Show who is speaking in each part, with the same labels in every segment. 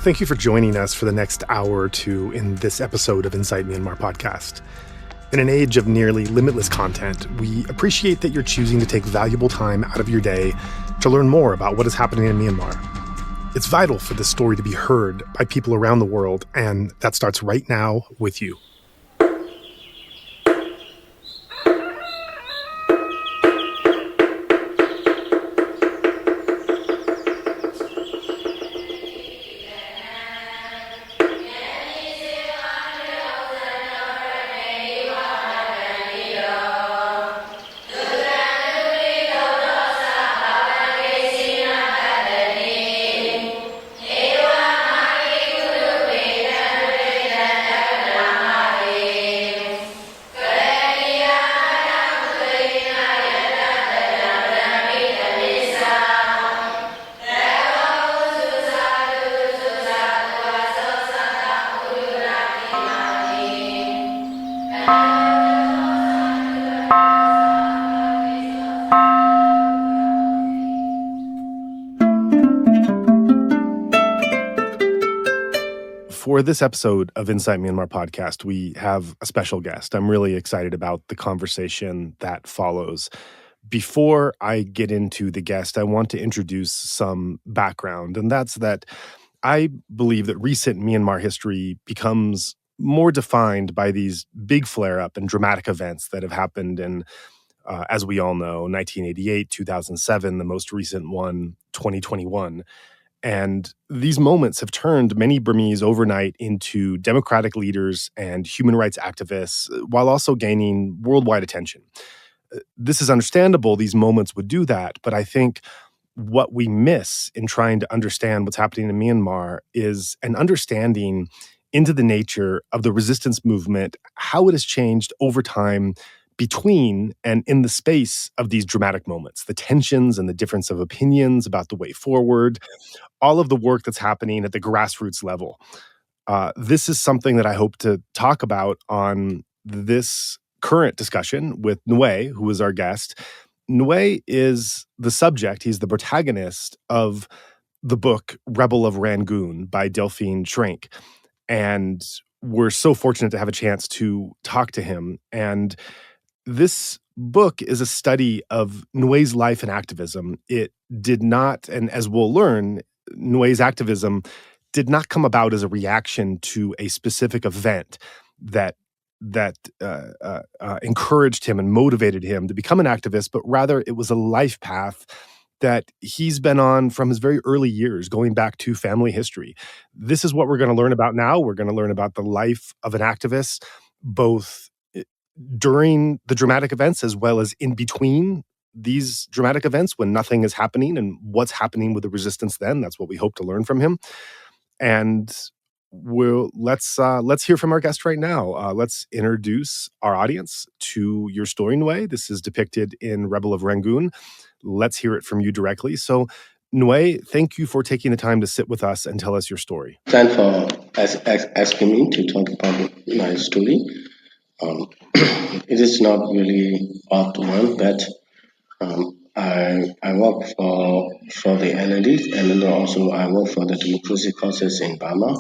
Speaker 1: Thank you for joining us for the next hour or two in this episode of Inside Myanmar podcast. In an age of nearly limitless content, we appreciate that you're choosing to take valuable time out of your day to learn more about what is happening in Myanmar. It's vital for this story to be heard by people around the world, and that starts right now with you. For this episode of Inside Myanmar podcast, we have a special guest. I'm really excited about the conversation that follows. Before I get into the guest, I want to introduce some background, and that's that I believe that recent Myanmar history becomes more defined by these big flare-up and dramatic events that have happened in, as we all know, 1988, 2007, the most recent one, 2021. And these moments have turned many Burmese overnight into democratic leaders and human rights activists, while also gaining worldwide attention. This is understandable, these moments would do that, but I think what we miss in trying to understand what's happening in Myanmar is an understanding into the nature of the resistance movement, how it has changed over time between and in the space of these dramatic moments, the tensions and the difference of opinions about the way forward, all of the work that's happening at the grassroots level. This is something that I hope to talk about on this current discussion with Nway, who is our guest. Nway is the subject, he's the protagonist of the book Rebel of Rangoon by Delphine Schrank. And we're so fortunate to have a chance to talk to him. And this book is a study of Nway's life and activism. It did not, and as we'll learn, Nway's activism did not come about as a reaction to a specific event that encouraged him and motivated him to become an activist, but rather it was a life path that he's been on from his very early years, going back to family history. This is what we're going to learn about now. We're going to learn about the life of an activist, both during the dramatic events as well as in between these dramatic events when nothing is happening, and what's happening with the resistance then. That's what we hope to learn from him. And let's hear from our guest right now. Let's introduce our audience to your story, Nway. This is depicted in Rebel of Rangoon. Let's hear it from you directly. So, Nway, thank you for taking the time to sit with us and tell us your story.
Speaker 2: Thanks for asking me to talk about my story. It is not really odd one, but I work for the NLD, and then also I work for the democracy causes in Burma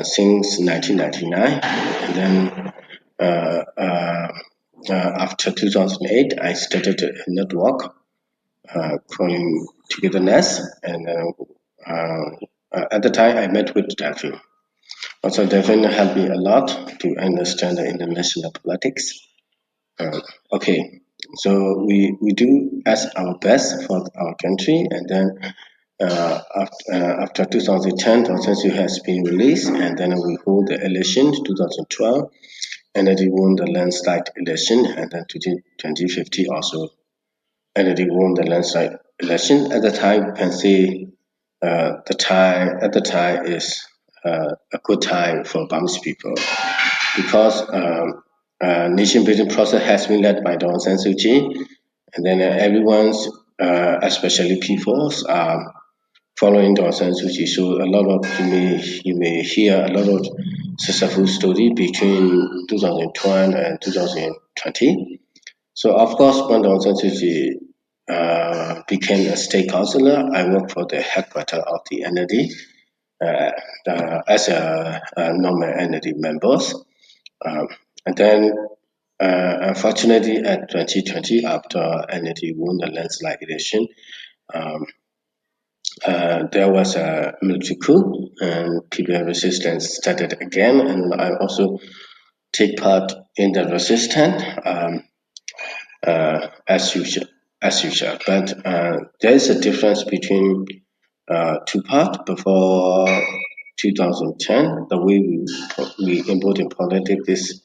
Speaker 2: since 1999, and then after 2008, I started a network calling Togetherness, and at the time I met with Delphine. Also, Delphine helped me a lot to understand the international politics. Okay, so we do as our best for our country, and then after 2010, Aung San Suu Kyi has been released, and then we hold the election 2012, and then we won the landslide election, and then 2015 also, and then we won the landslide election. At the time, you can see at the time is a good time for Burmese people, because nation building process has been led by Aung San Suu Kyi, and then everyone's, especially peoples, are following Aung San Suu Kyi. So a lot of you may hear a lot of successful story between 2012 and 2020. So of course, when Aung San Suu Kyi became a state councillor, I worked for the headquarters of the NLD. as a normal entity members. And then, unfortunately, at 2020, after entity won the landslide election, um, there was a military coup and people resistance started again. And I also take part in the resistance as usual. As usual, but there is a difference between two parts before 2010. The way we involved in politics is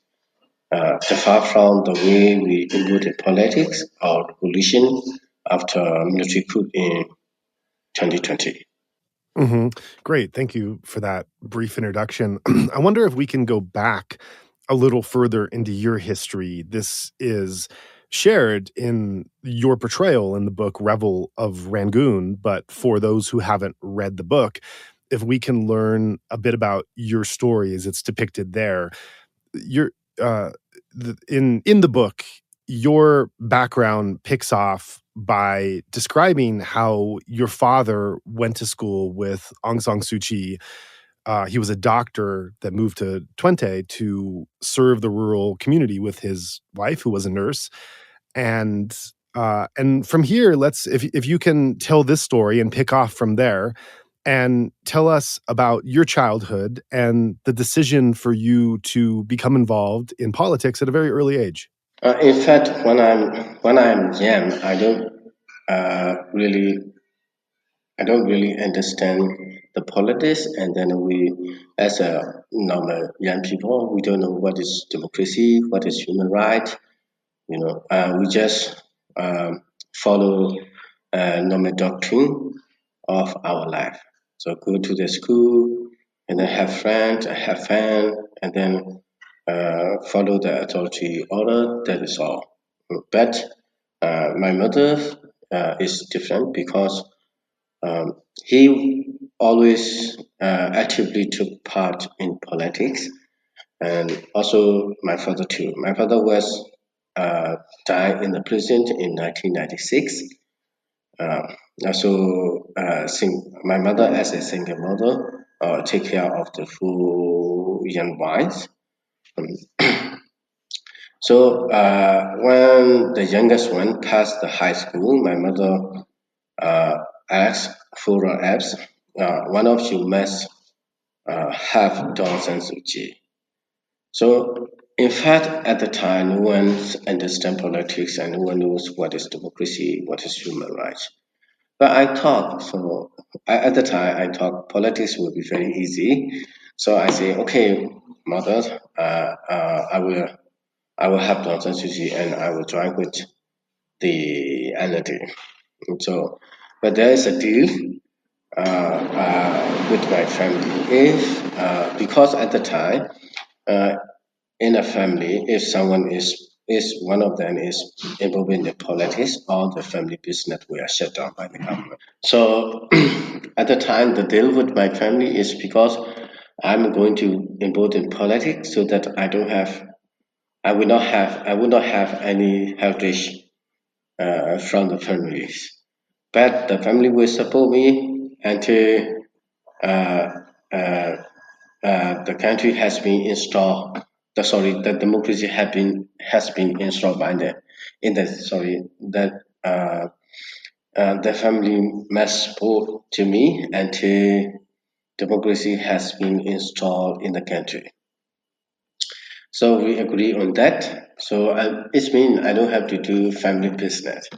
Speaker 2: far from the way we involved in politics or revolution after military coup in 2020.
Speaker 1: Hmm. Great. Thank you for that brief introduction. I wonder if we can go back a little further into your history. This is shared in your portrayal in the book Revel of Rangoon. But for those who haven't read the book, if we can learn a bit about your story as it's depicted there, your in the book, your background picks off by describing how your father went to school with Aung San Suu Kyi. He was a doctor that moved to Twente to serve the rural community with his wife, who was a nurse. And from here, let's if you can tell this story and pick off from there, and tell us about your childhood and the decision for you to become involved in politics at a very early age.
Speaker 2: In fact, when I'm young, really I don't really understand the politics, and then as a normal young people, we don't know what is democracy, what is human right. We just follow normal doctrine of our life. So go to the school, and then have friends, have fun, and then follow the authority order. That is all. But my mother is different because he always actively took part in politics, and also my father too. My father was died in the prison in 1996. Uh, my mother, as a single mother, take care of the full young wives. Um, when the youngest one passed the high school, my mother asked for apps. One of you must have Aung San Suu Kyi. So, in fact, at the time, no one understands politics and no one knows what is democracy, what is human rights. But at the time, I thought politics would be very easy. So I say, okay, mother, I will have Aung San Suu Kyi and I will join with the entity. So, but there is a deal with my family. If because at the time, uh, in a family, if someone is one of them is involved in the politics, all the family business were shut down by the government. So at the time, the deal with my family is because I'm going to involve in politics so that I will not have any heritage from the families. But the family will support me until uh, uh, the country has been installed. The democracy has been installed by the in the sorry that the family must support to me until democracy has been installed in the country. So we agree on that. So it means I don't have to do family business.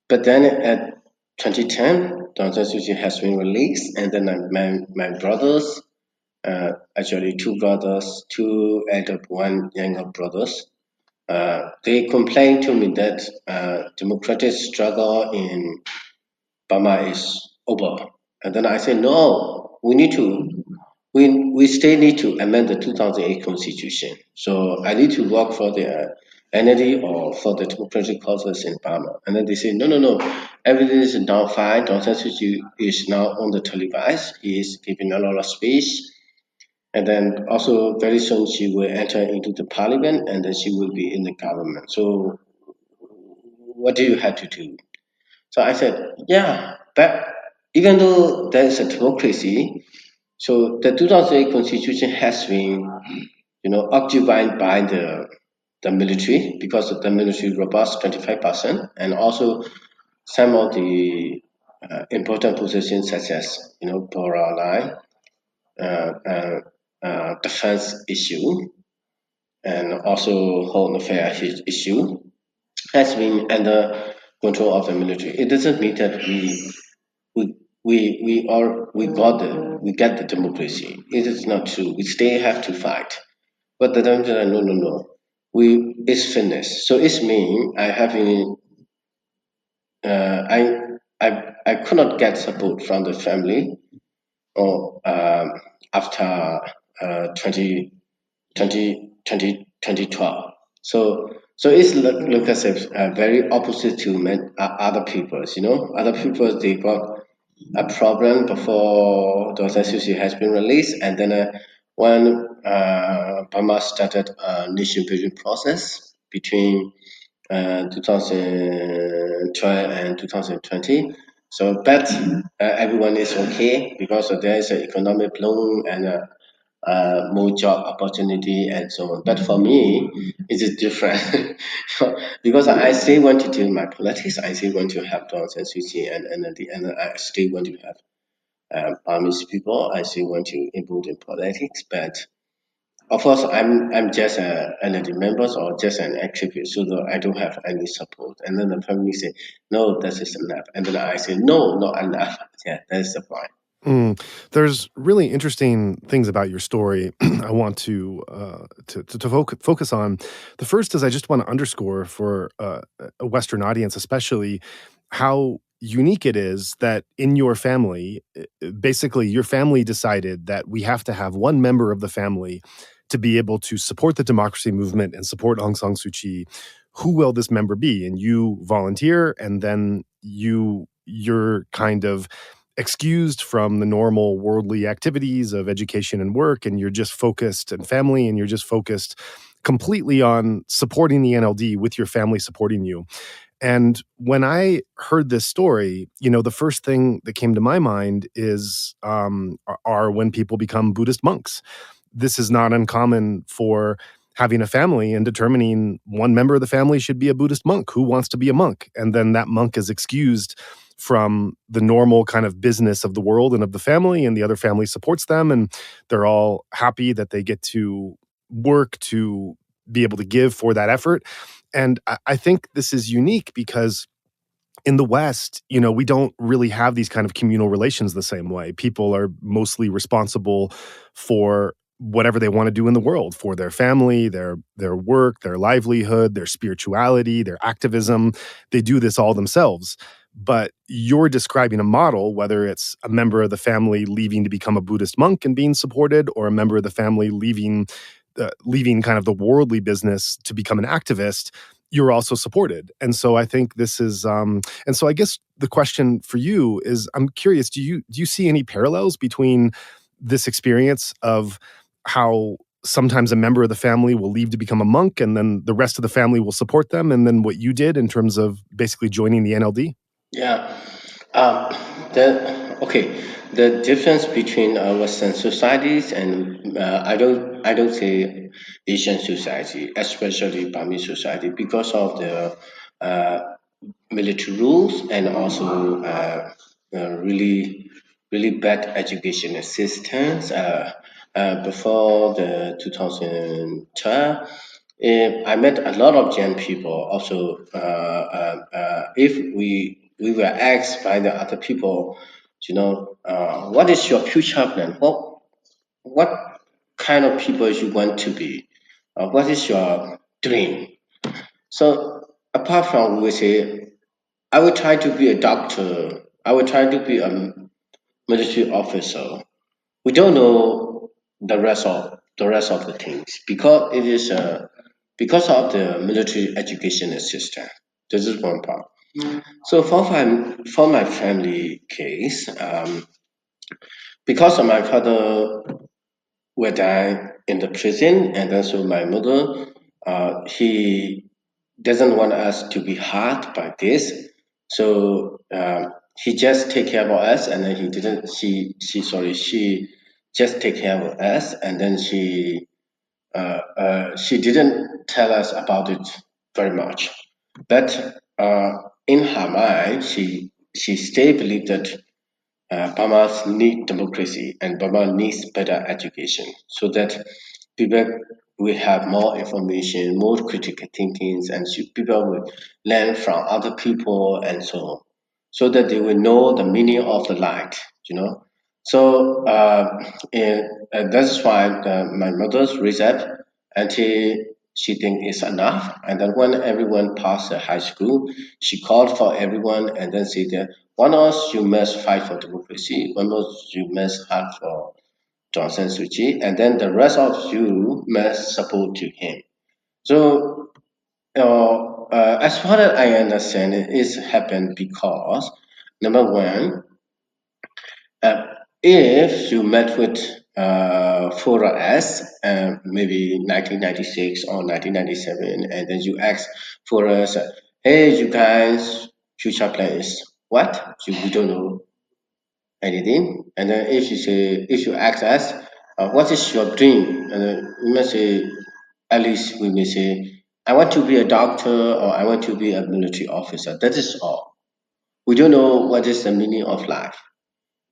Speaker 2: But then at 2010, Aung San Suu Kyi has been released, and then my brothers, actually two brothers, two elder, one younger brothers, they complained to me that democratic struggle in Burma is over. And then I said, no, we still need to amend the 2008 constitution. So I need to work for the entity or for the democratic causes in Burma. And then they say, no, no, no, everything is now fine. Aung San Suu Kyi is now on the televised. He is giving a lot of speech. And then also very soon she will enter into the parliament and then she will be in the government. So what do you have to do? So I said, yeah, but even though there is a democracy, So the 2008 constitution has been, occupied by the military, because of the military robust 25%, and also some of the important positions such as border line, uh, uh, defense issue, and also home affairs issue has been under control of the military. It doesn't mean that we we got we get the democracy. It is not true. We still have to fight. But the democracy, no. It's finished. So it's mean I having I could not get support from the family or after 2012. So it's look as if very opposite to other people's. Other people they got a problem before the censorship has been released, and then when Burma started a nation building process between 2012 and 2020. So, but everyone is okay because there is an economic bloom and more job opportunity and so on. But for me, it is different because I still want to do my politics. I still want to have Aung San Suu Kyi, and at the end, I still want to have Burmese people. I still want to involve in politics, but of course, I'm just an NLD member or just an activist, so that I don't have any support. And then the family say, "No, this is enough." And then I say, "No, not enough." Yeah, that's the point.
Speaker 1: There's really interesting things about your story I want to focus on. The first is I just want to underscore for a Western audience, especially, how unique it is that in your family, basically, your family decided that we have to have one member of the family to be able to support the democracy movement and support Aung San Suu Kyi. Who will this member be? And you volunteer, and then you're kind of excused from the normal worldly activities of education and work, and you're just focused, and family, and you're just focused completely on supporting the NLD with your family supporting you. And when I heard this story, the first thing that came to my mind is are when people become Buddhist monks. This is not uncommon for having a family and determining one member of the family should be a Buddhist monk. Who wants to be a monk? And then that monk is excused from the normal kind of business of the world and of the family, and the other family supports them, and they're all happy that they get to work to be able to give for that effort. And I think this is unique because in the West, we don't really have these kind of communal relations the same way. People are mostly responsible for whatever they want to do in the world, for their family, their work, their livelihood, their spirituality, their activism. They do this all themselves. But you're describing a model, whether it's a member of the family leaving to become a Buddhist monk and being supported, or a member of the family leaving kind of the worldly business to become an activist, you're also supported. And so I think this is and so I guess the question for you is, I'm curious, do you see any parallels between this experience of how sometimes a member of the family will leave to become a monk, and then the rest of the family will support them, and then what you did in terms of basically joining the NLD?
Speaker 2: Yeah. Um, okay. The difference between Western societies and I don't say Asian society, especially Burmese society, because of the uh, military rules and also really really bad education assistance before the 2012. I met a lot of young people. Also, if we were asked by the other people, what is your future plan? What kind of people you want to be? What is your dream? So apart from we say, I will try to be a doctor. I will try to be a military officer. We don't know the rest of the things because it is because of the military education system. This is one part. So for my family case, because of my father were died in the prison, and also my mother, he doesn't want us to be hurt by this, so he just take care of us, and then he didn't. She just take care of us, and then she didn't tell us about it very much. But in her mind, she still believed that Burma need democracy and Burma needs better education so that people will have more information, more critical thinkings, and people will learn from other people and so on, so that they will know the meaning of the light, you know. So that's why my mother's raised up until she think it's enough. And then when everyone passed the high school, she called for everyone and then said that one of us you must fight for democracy, one of us you must fight for Aung San Suu Kyi, and then the rest of you must support to him. So as far as I understand, it is happened because number one, uh, if you met with Fora S, maybe 1996 or 1997, and then you ask for us, hey, you guys, future plans, what? We don't know anything. And then if you ask us, what is your dream? And then we must say, at least we may say, I want to be a doctor or I want to be a military officer. That is all. We don't know what is the meaning of life.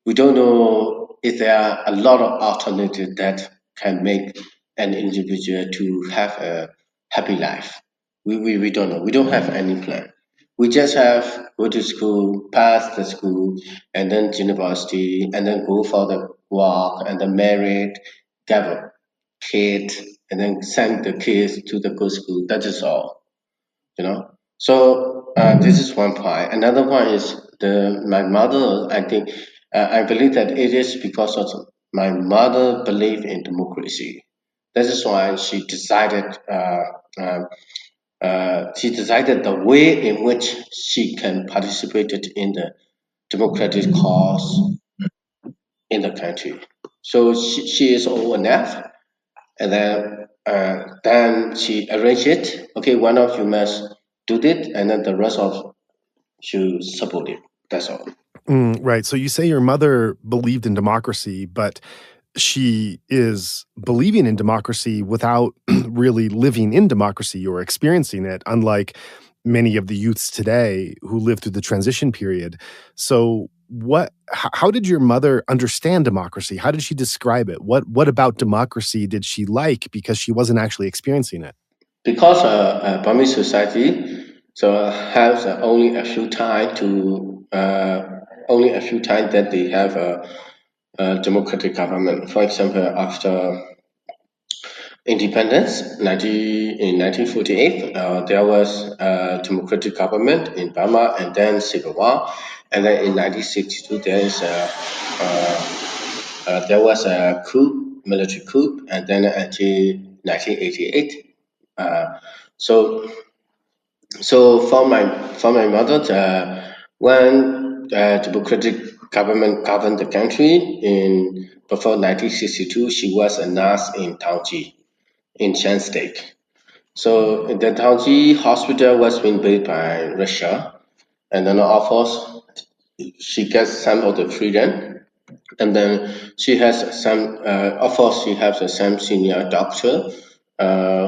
Speaker 2: We don't know if there are a lot of alternatives that can make an individual to have a happy life. We don't know. We don't have any plan. We just have go to school, pass the school, and then university, and then go for the work, and then married, have a kid, and then send the kids to the good school. That is all, you know. So this is one point. Another one is the my mother. I think I believe that it is because of my mother believe in democracy. That is why she decided the way in which she can participate in the democratic cause in the country. So she is old enough, and then she arranged it. Okay, one of you must do it, and then the rest of you support it. That's all.
Speaker 1: Right. So you say your mother believed in democracy, but she is believing in democracy without really living in democracy or experiencing it, unlike many of the youths today who live through the transition period. So how did your mother understand democracy? How did she describe it? What about democracy did she like because she wasn't actually experiencing it?
Speaker 2: Because Burmese society so has only a few times that they have a democratic government. For example, after independence, 1948, there was a democratic government in Burma, and then civil war, and then in 1962 there was a coup, military coup, and then until 1988. Uh, so for my mother, when democratic government governed the country in before 1962, she was a nurse in Taoji in Shan State. So the Taoji hospital was being built by Russia, and then of course she gets some of the freedom, and then she has some. Of course, she has some senior doctor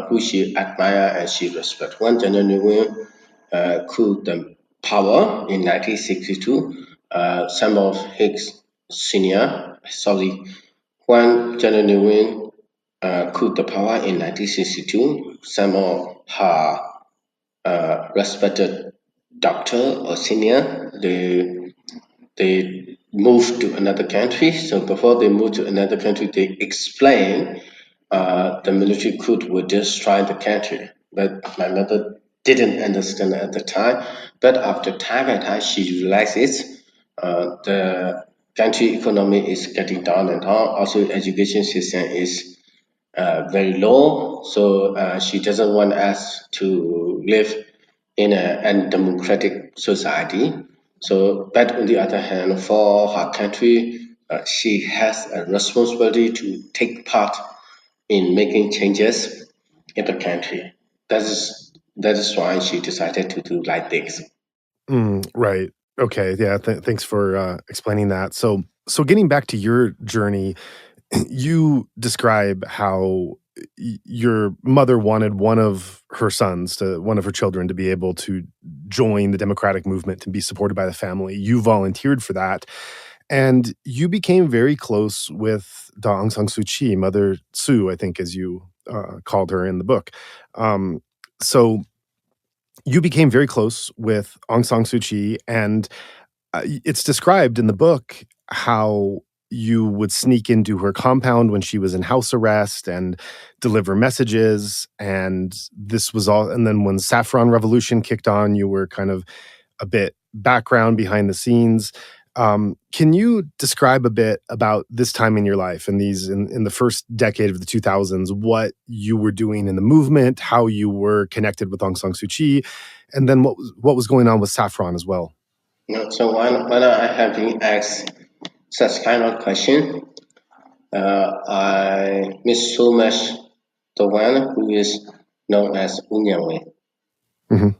Speaker 2: who she admire and she respect. One General Nguyen coup the power in 1962. Some of his senior, sorry, when General Nguyen coup the power in 1962, some of her respected doctor or senior, they moved to another country. So before they moved to another country, they explained the military coup would destroy the country. But my mother didn't understand at the time. But after time and time, she realizes the country economy is getting down and down. Also, education system is very low. So she doesn't want us to live in an undemocratic society. So, but on the other hand, for her country, she has a responsibility to take part in making changes in the country. That is why she decided to do like this.
Speaker 1: Right. Okay. Yeah. Thanks for explaining that. So getting back to your journey, you describe how your mother wanted one of her children to be able to join the democratic movement, to be supported by the family. You volunteered for that. And you became very close with Aung San Suu Kyi, Mother Sue, I think, as you called her in the book. So you became very close with Aung San Suu Kyi, and it's described in the book how you would sneak into her compound when she was in house arrest and deliver messages. And this was all. And then when Saffron Revolution kicked on, you were kind of a bit background behind the scenes. Can you describe a bit about this time in your life and in the first decade of the 2000s, what you were doing in the movement, how you were connected with Aung San Suu Kyi, and then what was going on with Saffron as well?
Speaker 2: So when I have been asked such kind of question, I miss so much the one who is known as Nway,
Speaker 1: Mhm.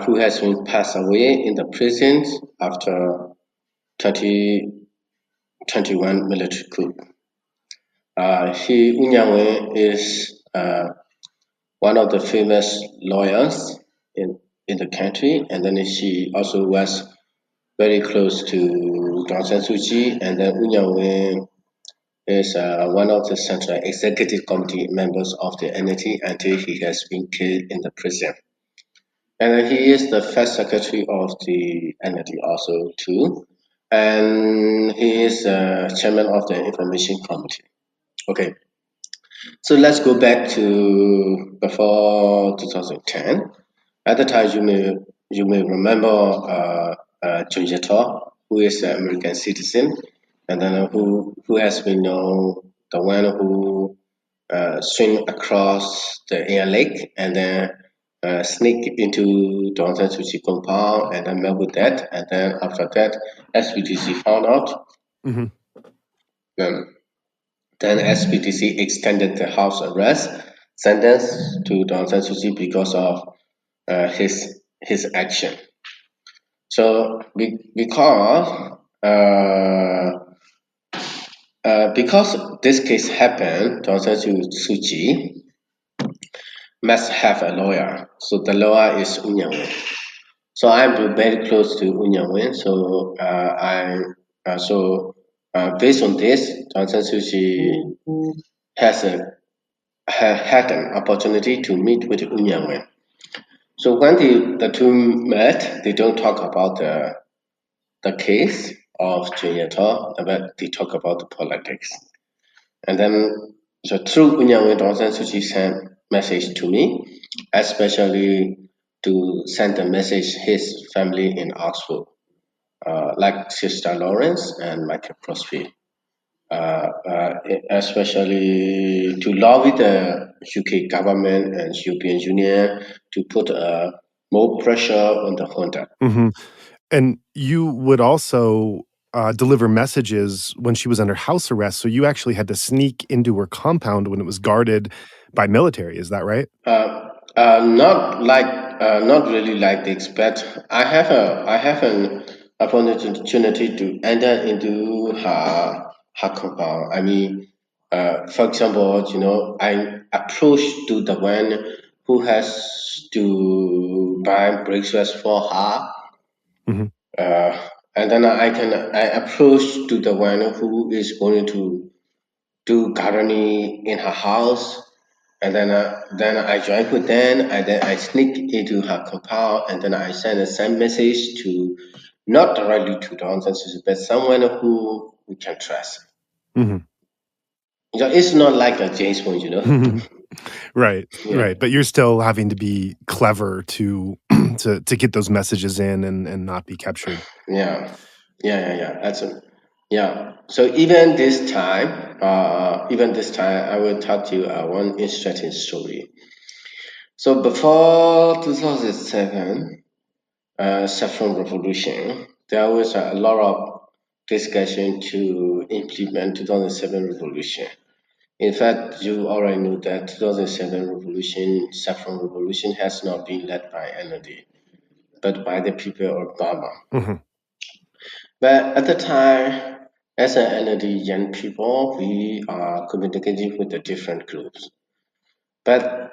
Speaker 2: who has been passed away in the prison after 2021 military coup. Nway is one of the famous lawyers in the country, and then she also was very close to Aung San Suu Kyi, and then Nway is one of the central executive committee members of the entity until he has been killed in the prison. And he is the first secretary of the entity also too. And he is chairman of the information committee. Okay, so let's go back to before 2010. At the time, you may remember Junta, who is an American citizen, and then who has been known the one who swim across the air lake and then sneak into the Aung San Suu Kyi compound and then met with that, and then after that, SPDC found out.
Speaker 1: Mhm.
Speaker 2: Um, then SPDC extended the house arrest sentence to Aung San Suu Kyi because of his action. So because this case happened, Aung San Suu Kyi must have a lawyer. So the lawyer is Nway. So I'm very close to Nway. So based on this, Aung San Suu Kyi has had an opportunity to meet with Nway. So when the two met, they don't talk about the case of Junta, but they talk about the politics. And then, so through Nway, Aung San Suu Kyi sent message to me, especially to send a message his family in Oxford, like Sister Lawrence and Michael Crosby. Especially to lobby the UK government and European Union to put more pressure on the junta.
Speaker 1: Mhm. And you would also deliver messages when she was under house arrest, so you actually had to sneak into her compound when it was guarded by military, is that right?
Speaker 2: Not really like the expect. I have an opportunity to enter into her compound. I mean, for example, I approached to the one who has to buy breakfast for her,
Speaker 1: Mhm.
Speaker 2: and then I approach to the one who is going to do gardening in her house, and then I join with them, and then I sneak into her compound, and then I send the same message to not directly to the Aung San Suu Kyi, but someone who we can trust.
Speaker 1: Mhm.
Speaker 2: It's not like a James Bond.
Speaker 1: Right,
Speaker 2: Yeah,
Speaker 1: right, but you're still having to be clever to to get those messages in and not be captured.
Speaker 2: yeah, yeah. That's it. Yeah. So even this time, I will tell you one interesting story. So before 2007, saffron revolution, there was a lot of discussion to implement 2007 revolution. In fact, you already know that 2007 revolution, saffron revolution, has not been led by anybody, but by the people of Burma.
Speaker 1: Mhm.
Speaker 2: But at the time, As an energy young people, we are communicating with the different groups. But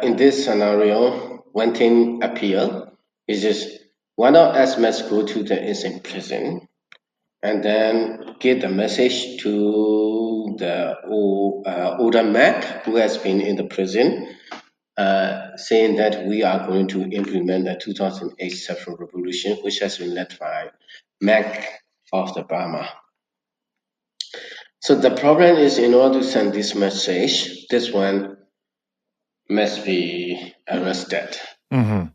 Speaker 2: in this scenario, one thing appear is just one of us must go to the insane prison and then give the message to the older Mac who has been in the prison, saying that we are going to implement the 2008 Saffron Revolution, which has been led by Mac of the Burma. So the problem is, in order to send this message, this one must be arrested.
Speaker 1: Mm-hmm.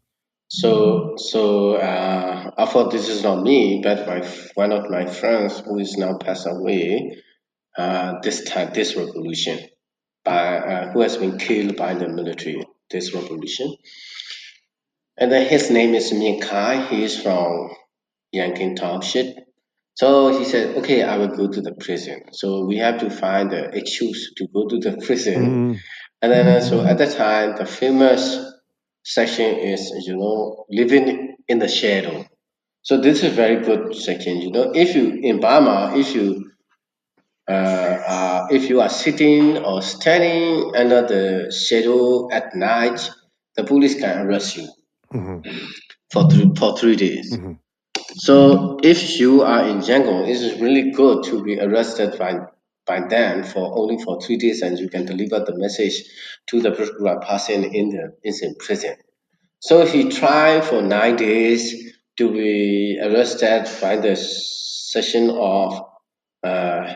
Speaker 2: So I thought this is not me, but one of my friends who is now passed away. This revolution, who has been killed by the military. This revolution, and then his name is Ming Kai. He is from Yankin Township. So he said, "Okay, I will go to the prison." So we have to find the excuse to go to the prison.
Speaker 1: Mm-hmm.
Speaker 2: And then so at the time, the famous section is, living in the shadow. So this is a very good section. If you in Burma, if you are sitting or standing under the shadow at night, the police can arrest you
Speaker 1: Mm-hmm.
Speaker 2: for 3 days.
Speaker 1: Mm-hmm.
Speaker 2: So if you are in jungle, it is really good to be arrested by them for only for 3 days, and you can deliver the message to the people who are passing in prison. So he tried for 9 days to be arrested by the session of uh,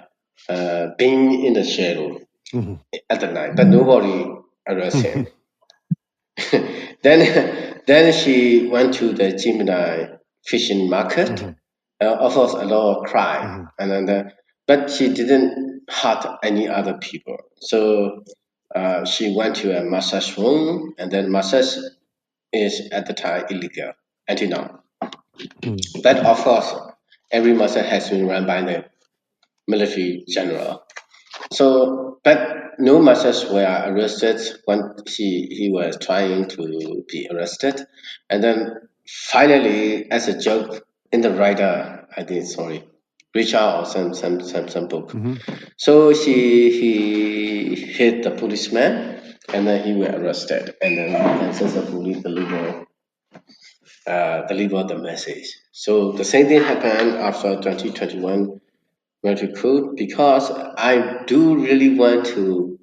Speaker 2: being in the shadow
Speaker 1: Mm-hmm.
Speaker 2: at the night, but nobody arrested him.
Speaker 1: Mm-hmm.
Speaker 2: then she went to the Gemini fishing market.
Speaker 1: Mm-hmm.
Speaker 2: Of course, a lot of crime,
Speaker 1: Mm-hmm.
Speaker 2: and then but she didn't hurt any other people. So she went to a massage room, and then massage is at the time illegal until now. But of course, every massage has been run by the military general. So, but no massage were arrested when he was trying to be arrested, and then finally, as a joke in the writer, I think sorry, Richard or some book.
Speaker 1: Mm-hmm.
Speaker 2: So he hit the policeman, and then he was arrested, and then since the police deliver the message. So the same thing happened after 2021 military coup because I do really want to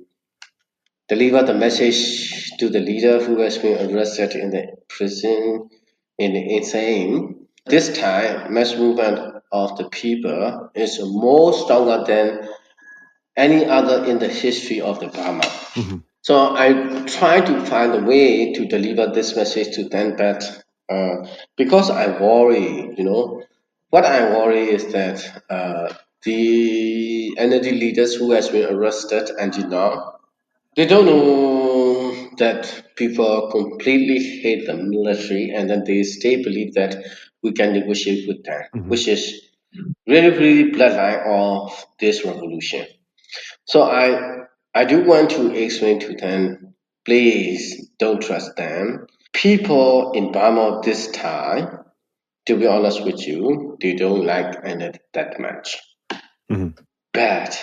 Speaker 2: deliver the message to the leader who has been arrested in the prison in insane. This time, mass movement of the people is more stronger than any other in the history of the Burma.
Speaker 1: Mm-hmm.
Speaker 2: So I try to find a way to deliver this message to them, but because I worry, what I worry is that the energy leaders who has been arrested until now, they don't know that people completely hate the military, and then they still believe that we can negotiate with them,
Speaker 1: Mm-hmm.
Speaker 2: which is really bloodline of this revolution. So I do want to explain to them, please don't trust them. People in Burma this time, to be honest with you, they don't like Annette that much.
Speaker 1: Mm-hmm.
Speaker 2: But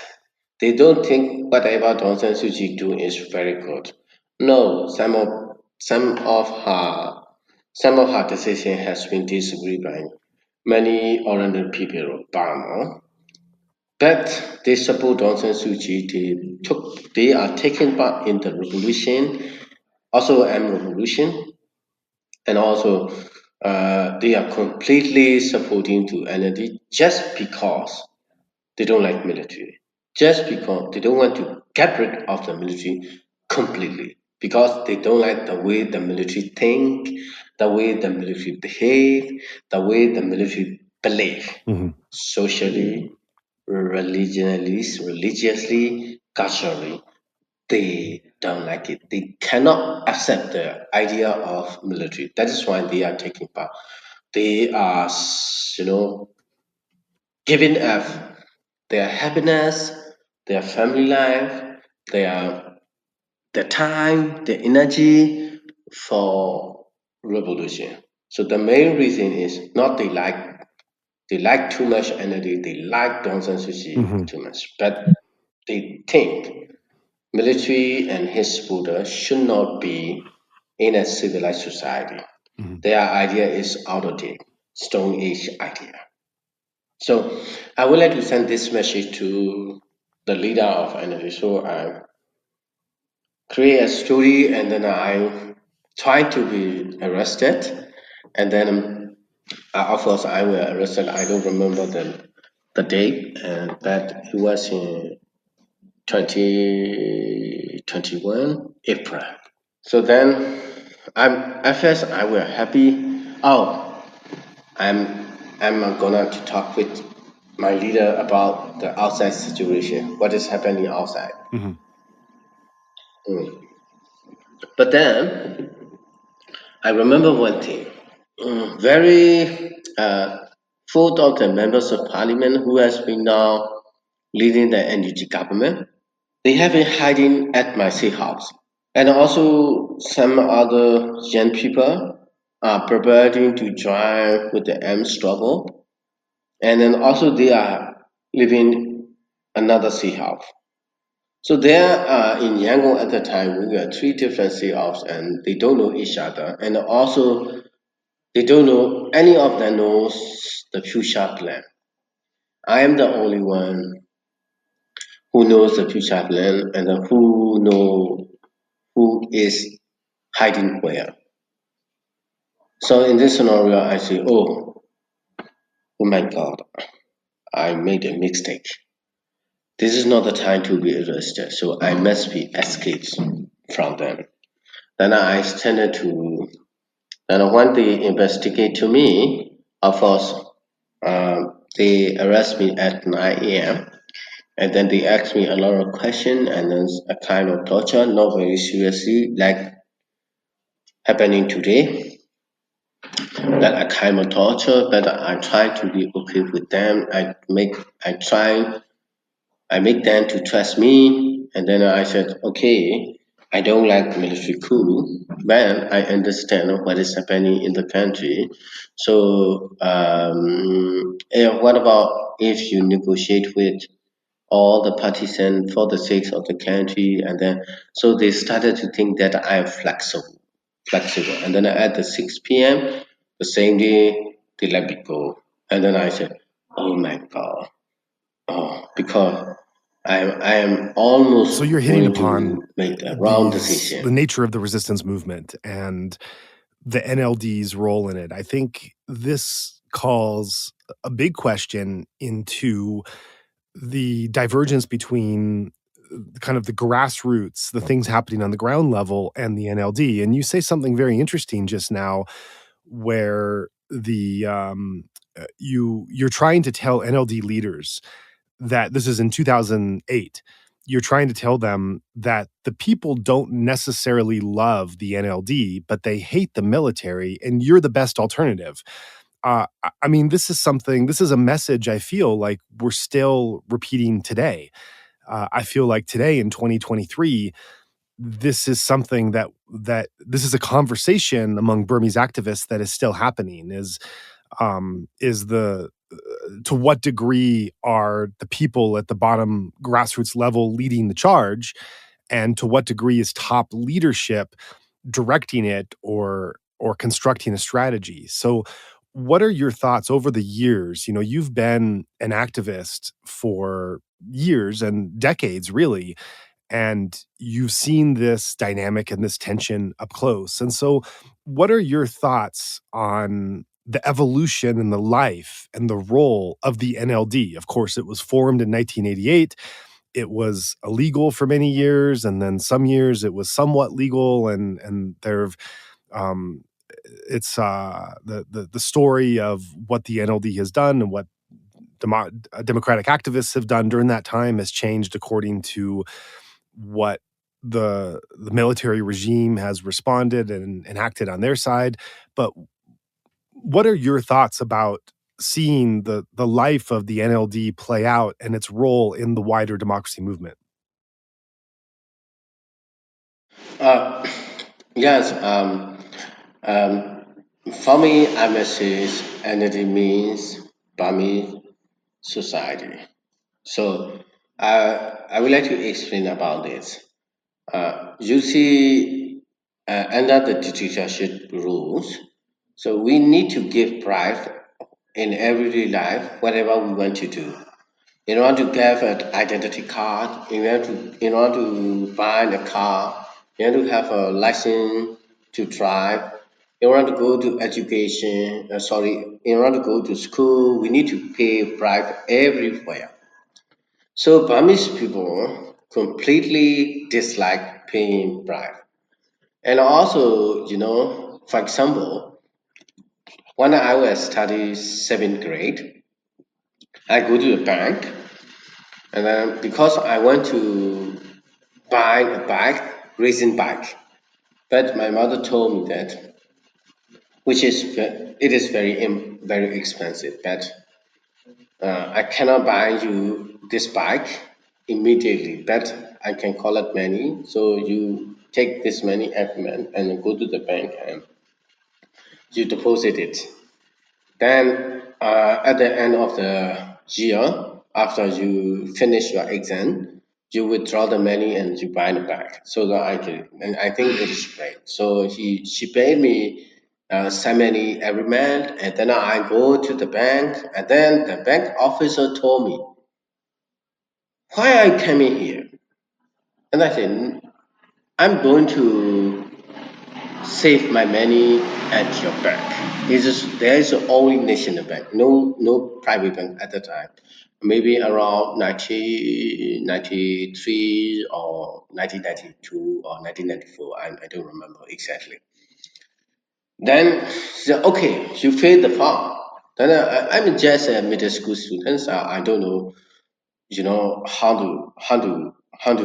Speaker 2: they don't think whatever Aung San Suu Kyi do is very good. No, some of her decision has been disagreed by many ordinary people of Burma. But they support Aung San Suu Kyi. They are taking part in the revolution, also M revolution, and also they are completely supporting to NLD just because they don't like military, just because they don't want to get rid of the military completely, because they don't like the way the military think, the way the military behave, the way the military believe,
Speaker 1: Mm-hmm.
Speaker 2: socially, religiously, culturally. They don't like it. They cannot accept the idea of military. That is why they are taking part. They are, giving up their happiness, their family life, their their time, their energy for revolution. So the main reason is not they like They like too much energy. They like Aung San Suu Kyi
Speaker 1: Hmm.
Speaker 2: too much, but they think military and his supporters should not be in a civilized society.
Speaker 1: Hmm.
Speaker 2: Their idea is out of date, Stone Age idea. So I would like to send this message to the leader of energy. So I create a story and then I try to be arrested and then of course I was arrested. I don't remember the date, and that it was in 2021 April. So then I'm at first I was happy. Oh, I'm I'm gonna to talk with my leader about the outside situation, what is happening outside.
Speaker 1: Hmm.
Speaker 2: Mm. But then I remember one thing. Very four of the members of parliament who has been now leading the NUG government, they have been hiding at my safe house. And also some other young people are preparing to join with the armed struggle. And then also they are living another safe house. So there in Yangon at the time, we were three different safe houses and they don't know each other. And also they don't know, any of them knows the future plan. I am the only one who knows the future plan and who know who is hiding where. So in this scenario, I say, oh my God, I made a mistake. This is not the time to be arrested, so I must be escaped from them. Then I started to, and when they investigate to me, of course, they arrest me at 9 a.m. And then they ask me a lot of questions and then a kind of torture, not very seriously, like happening today, like a kind of torture, but I try to be okay with them. I make them to trust me, and then I said, okay, I don't like military coup, but I understand what is happening in the country. So, what about if you negotiate with all the partisans for the sake of the country? And then, so they started to think that I am flexible. And then at the 6 p.m., the same day, they let me go. And then I said, oh my God. Oh, because I am
Speaker 1: So
Speaker 2: almost
Speaker 1: you're hitting
Speaker 2: going
Speaker 1: upon
Speaker 2: to make the wrong
Speaker 1: the
Speaker 2: decision.
Speaker 1: nature of the resistance movement and the NLD's role in it. I think this calls a big question into the divergence between kind of the grassroots, the things happening on the ground level, and the NLD. And you say something very interesting just now, where you're trying to tell NLD leaders that this is in 2008. You're trying to tell them that the people don't necessarily love the NLD, but they hate the military, and you're the best alternative. I mean, this is a message I feel like we're still repeating today. I feel like today in 2023, this is something that this is a conversation among Burmese activists that is still happening. Is the To what degree are the people at the bottom grassroots level leading the charge, and to what degree is top leadership directing it or constructing a strategy? So what are your thoughts over the years? You know, you've been an activist for years and decades really, and you've seen this dynamic and this tension up close. And so, what are your thoughts on the evolution and the life and the role of the NLD? Of course, it was formed in 1988. It was illegal for many years, and then some years it was somewhat legal. And there've um, it's the story of what the NLD has done and what democratic activists have done during that time has changed according to what the military regime has responded and acted on their side. But what are your thoughts about seeing the life of the NLD play out and its role in the wider democracy movement?
Speaker 2: Uh, yes, for me, I must say energy means Burmese society. So I would like to explain about this. You see, under the dictatorship rules, so we need to give pride in everyday life, whatever we want to do. In order to get an identity card, in order to buy a car, in order to have a license to drive, in order to go to education, in order to go to school, we need to pay bribe everywhere. So Burmese people completely dislike paying bribe. And also, for example, when I was studying seventh grade, I go to the bank, and then because I want to buy a bike, racing bike, but my mother told me that, it is very expensive, but I cannot buy you this bike immediately, but I can collect money. So you take this money every month and go to the bank and you deposit it. Then at the end of the year, after you finish your exam, you withdraw the money and you buy the bag. So that I can, and I think it is great. So she paid me some money every month, and then I go to the bank, and then the bank officer told me, "Why are you coming here?" And I said, "I'm going to save my money at your bank. There is only national bank, no private bank at the time. Maybe around 1993 or 1992 or 1994. I don't remember exactly. Then she said, okay, you fill the form. Then I'm just a middle school student, so I don't know, how to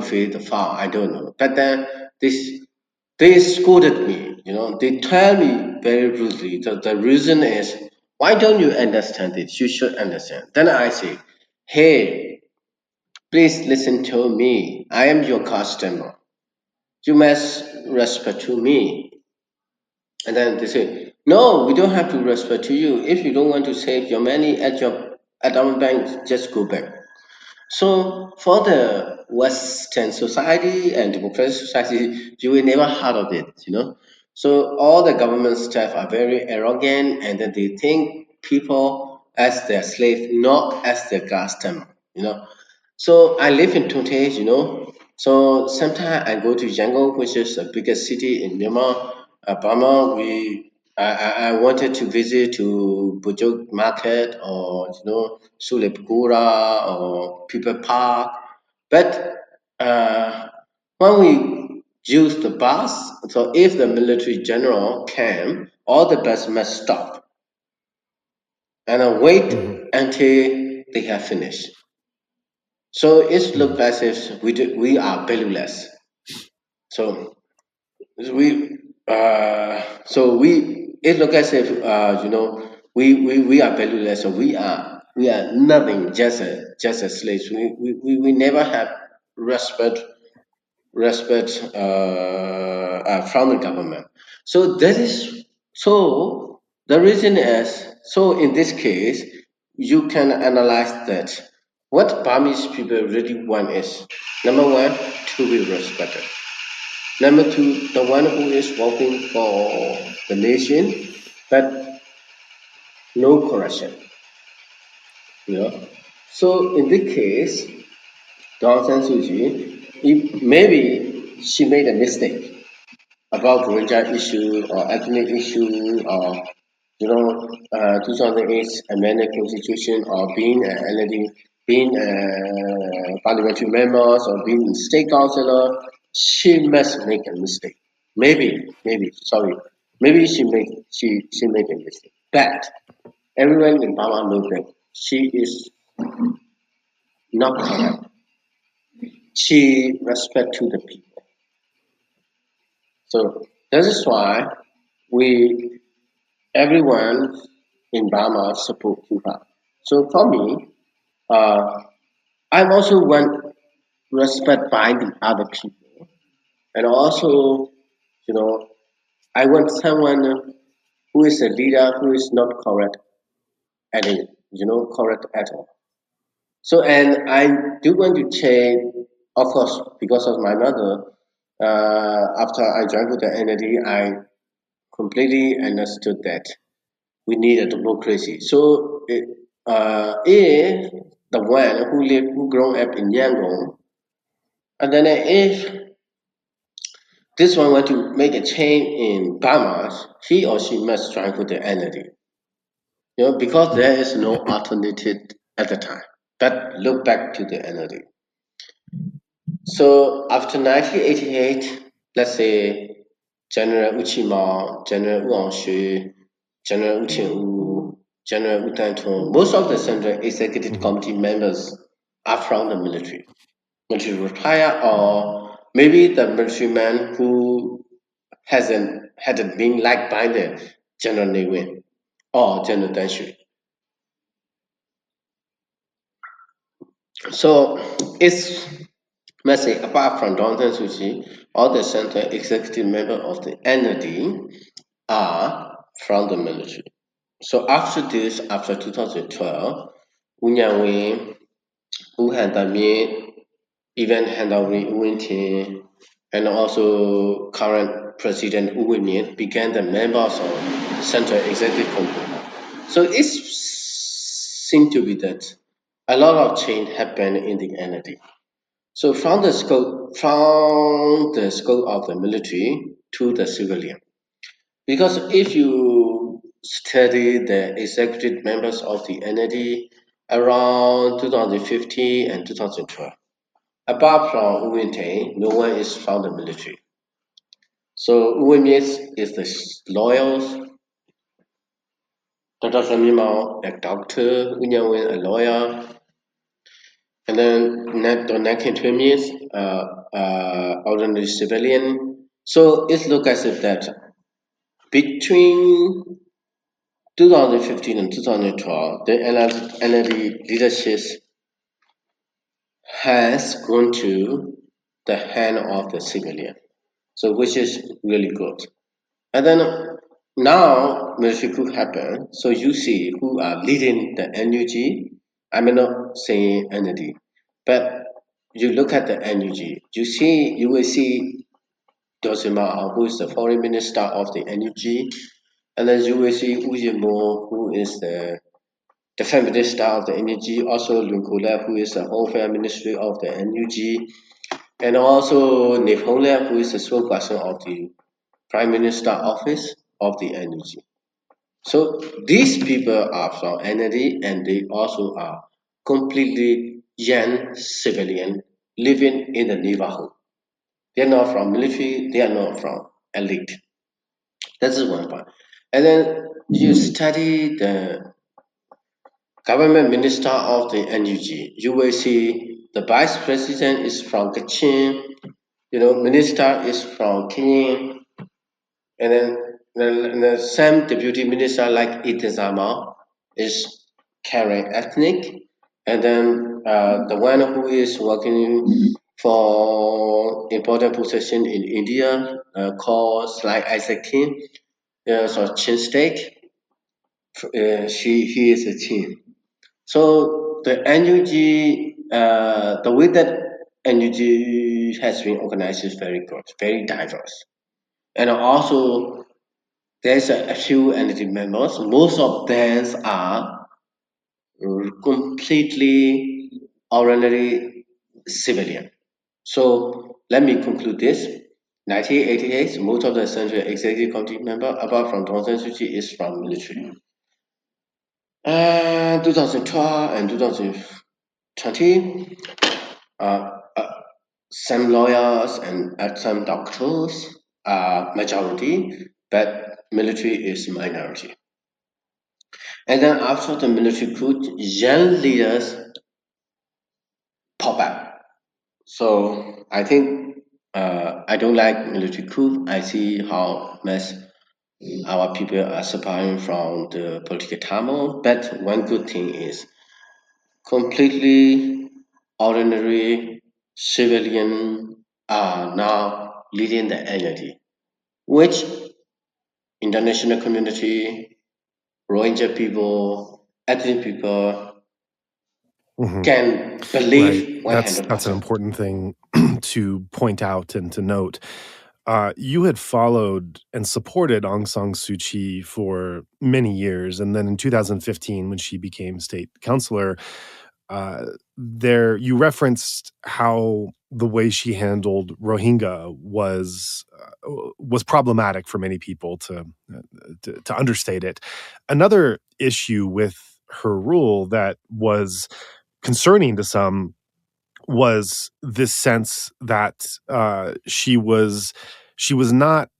Speaker 2: fill the form. I don't know. But then this they scolded me, they tell me very rudely. The reason is, why don't you understand it? You should understand. Then I say, hey, please listen to me. I am your customer. You must respect to me. And then they say, no, we don't have to respect to you. If you don't want to save your money at our bank, just go back. So for the Western society and democratic society, you will never heard of it. So all the government staff are very arrogant, and then they think people as their slave, not as their customer. So I live in Toote. So sometimes I go to Yangon, which is the biggest city in Myanmar. Burma, I wanted to visit to Bujuk Market or Sulepgura or People Park, but when we use the bus, so if the military general came, all the bus must stop and wait
Speaker 1: Hmm.
Speaker 2: until they have finished. So it
Speaker 1: Hmm.
Speaker 2: looks as if we are valueless. So we it looks as if we are valueless. So we are nothing, just a slaves. We never have respect from the government. So that is so the reason is, so in this case you can analyze that what Burmese people really want is, number one, to be respected. Number two, the one who is working for the nation, but no corruption. You know. So in this case, Aung San Suu Kyi, maybe she made a mistake about Rohingya issue or ethnic issue or 2008 amended constitution or being being parliamentary members or being state councillor, she must make a mistake. Maybe, sorry, maybe she made a mistake. But everyone in Burma knows that she is not correct. She respect to the people. So this is why we everyone in Burma support her. So for me, uh, I also want respect by the other people, and also, you know, I want someone who is a leader who is not correct at it. correct at all. So, and I do want to change, of course, because of my mother. After I joined with the NLD, I completely understood that we need a democracy. So, if the one who grown up in Yangon, and then if this one want to make a change in Burma, he or she must join with the NLD. Because there is no alternative at the time. But look back to the NLD. So after 1988, let's say General Uchima, General Wu Angshu, General Wu Tingwu, General Wu Tantong, most of the Central Executive Committee members are from the military retire, or maybe the military man who hadn't been liked by the General Nway or General Deng Xu. So it's, let's say, apart from Aung San Suu Kyi, all the central executive members of the NLD are from the military. So after this, after 2012, Nway, who had the even Henry Winton, and also current President Wu Min became the members of Central Executive Committee. So it seemed to be that a lot of change happened in the NLD. So from the scope of the military to the civilian. Because if you study the executive members of the NLD around 2015 and 2012, apart from Wu Tay, no one is from the military. So Wu is the lawyers, Dr. Samimao, a doctor, Wu a lawyer, and then the next term is ordinary civilian. So it looks as if that between 2015 and 2012, the NLD leadership has gone to the hand of the civilian, so which is really good. And then now military coup happened, so you see who are leading the NUG. I may not say NLD, but you look at the NUG, you will see Dosima, who is the foreign minister of the NUG, and then you will see Wu Yimo, who is the defense minister of the NUG, also Lunkula, who is the home affairs ministry of the NUG, and also Nipole, who is the spokesperson of the prime minister office of the NUG. So these people are from NLD, and they also are completely young civilian living in the neighborhood. They are not from military, they are not from elite. That's one part. And then you study the government minister of the NUG. You will see the vice president is from Kachin, minister is from Kenyan, and then the same deputy minister like Itezama is carrying ethnic, and then the one who is working for important position in India called like Isaac Kim, so Chin State, he is a Chin. So the NUG, the way that NUG has been organized is very good, very diverse, and also there's a few NUG members. Most of them are completely ordinary civilian. So let me conclude this. 1988, most of the Central Executive Committee member, apart from Aung San Suu Kyi, is from military. 2012 and 2020, uh, uh, some lawyers and some doctors are majority, but military is minority. And then after the military coup, young leaders pop up. So I think I don't like military coup. I see how much our people are suffering from the political turmoil. But one good thing is completely ordinary civilian are now leading the energy, which international community, Rohingya people, ethnic people
Speaker 1: Mhm.
Speaker 2: can
Speaker 1: Right.
Speaker 2: believe
Speaker 1: That's an
Speaker 2: 100%.
Speaker 1: important thing to point out and to note. You had followed and supported Aung San Suu Kyi for many years, and then in 2015, when she became state counselor, uh, there you referenced how the way she handled Rohingya was problematic for many people, to understate it. Another issue with her rule that was concerning to some was this sense that she was not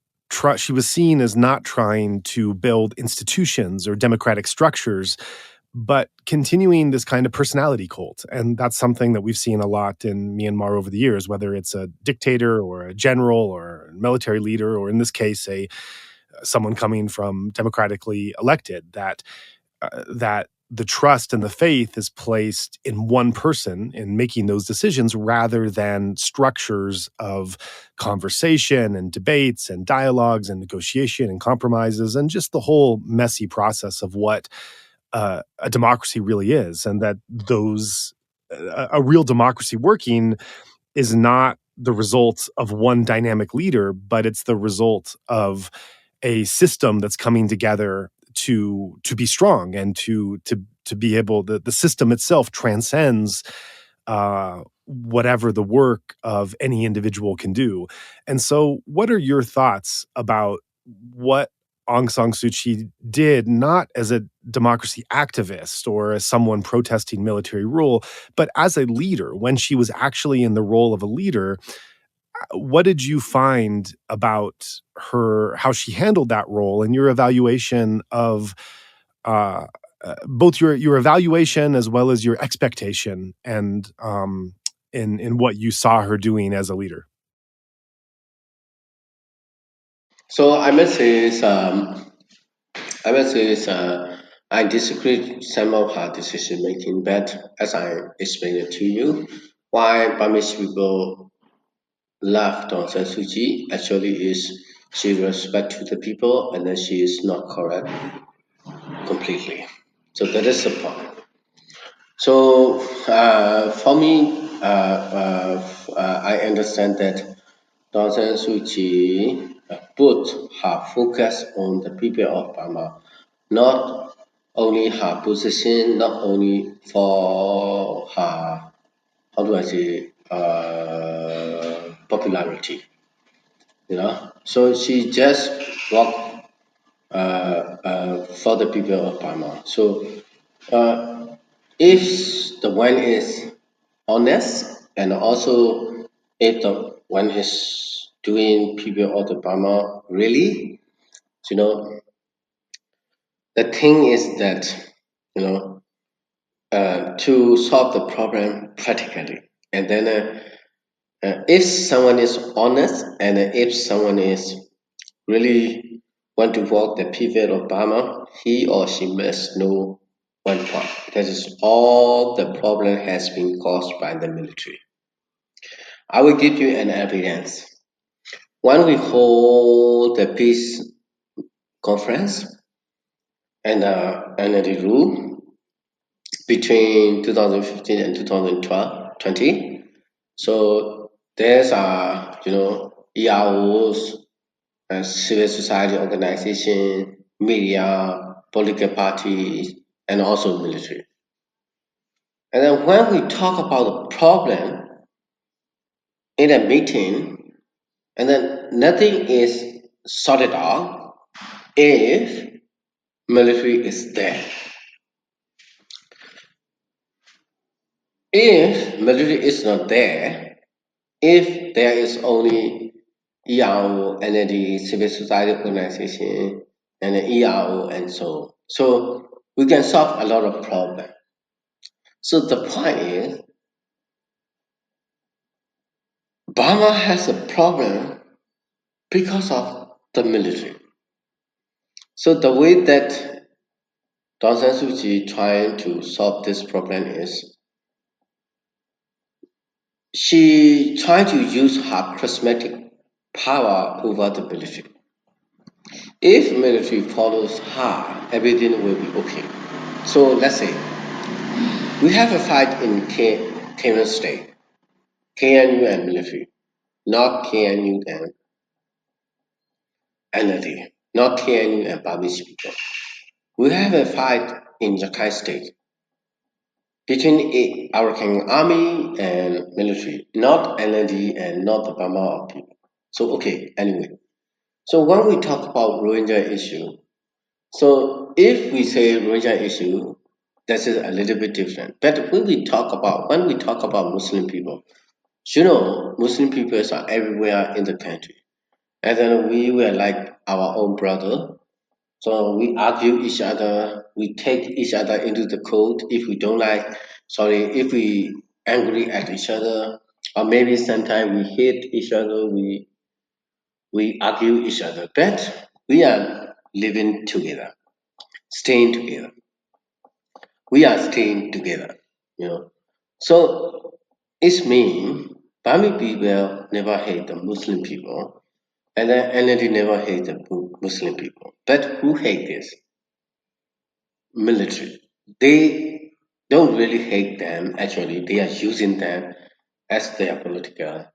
Speaker 1: she was seen as not trying to build institutions or democratic structures, but continuing this kind of personality cult. And that's something that we've seen a lot in Myanmar over the years, whether it's a dictator or a general or a military leader, or in this case, a someone coming from democratically elected, that the trust and the faith is placed in one person in making those decisions rather than structures of conversation and debates and dialogues and negotiation and compromises and just the whole messy process of what a democracy really is. And that a real democracy working is not the result of one dynamic leader, but it's the result of a system that's coming together to be strong and to be able, the system itself transcends whatever the work of any individual can do. And so, what are your thoughts about what Aung San Suu Kyi did, not as a democracy activist or as someone protesting military rule, but as a leader when she was actually in the role of a leader? What did you find about her, how she handled that role, and your evaluation of uh, both your evaluation as well as your expectation, and in what you saw her doing as a leader?
Speaker 2: So I must say is, I disagree with some of her decision making, but as I explained it to you, why Burmese people love Aung San Suu Kyi actually is she respect to the people and then she is not correct completely. So that is the point. So for me, I understand that Aung San Suu Kyi put her focus on the people of Burma, not only her position, not only for her, how do I say, popularity, you know. So she just worked for the people of Burma. So uh, if the one is honest and also if the one is doing people of the Burma really, you know, the thing is that, you know, to solve the problem practically. And then if someone is honest and if someone is really want to work the people of Burma, he or she must know one point. That is all the problem has been caused by the military. I will give you an evidence. When we hold the peace conference and the rule between 2015 and 2020, so there's EROs, civil society organization, media, political parties, and also military. And then when we talk about the problem in a meeting, and then nothing is sorted out if military is there. If military is not there, if there is only ERO and the civil society organization and the ERO and so we can solve a lot of problems. So the point is, Burma has a problem because of the military. So the way that Aung San Suu Kyi trying to solve this problem is she tried to use her charismatic power over the military. If military follows her, everything will be okay. So let's say we have a fight in Karen State, KNU and military, not KNU and NLD, not KNU and Burmese people. We have a fight in Rakhine State between our King Army and military, not NLD and not the Burma people. So okay, anyway. So when we talk about Rohingya issue, so if we say Rohingya issue, that is a little bit different. But when we talk about Muslim people, you know, Muslim peoples are everywhere in the country. And then we were like our own brother. So we argue each other, we take each other into the court if we don't like, if we angry at each other, or maybe sometimes we hate each other, we argue each other. But we are living together, staying together. We are staying together, you know. So it's mean Burmese people never hate the Muslim people, and then NLD never hate the Muslim people. But who hate this? Military. They don't really hate them. Actually, they are using them as their political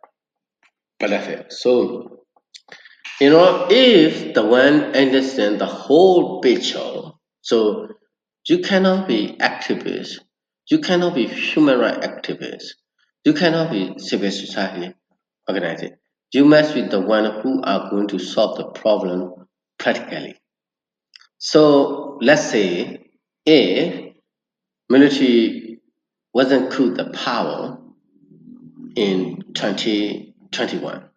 Speaker 2: benefit. So if the one understand the whole picture, so you cannot be activist, you cannot be human rights activist, you cannot be civil society organizer. You must be the one who are going to solve the problem practically. So let's say if military wasn't coup the power in 2021.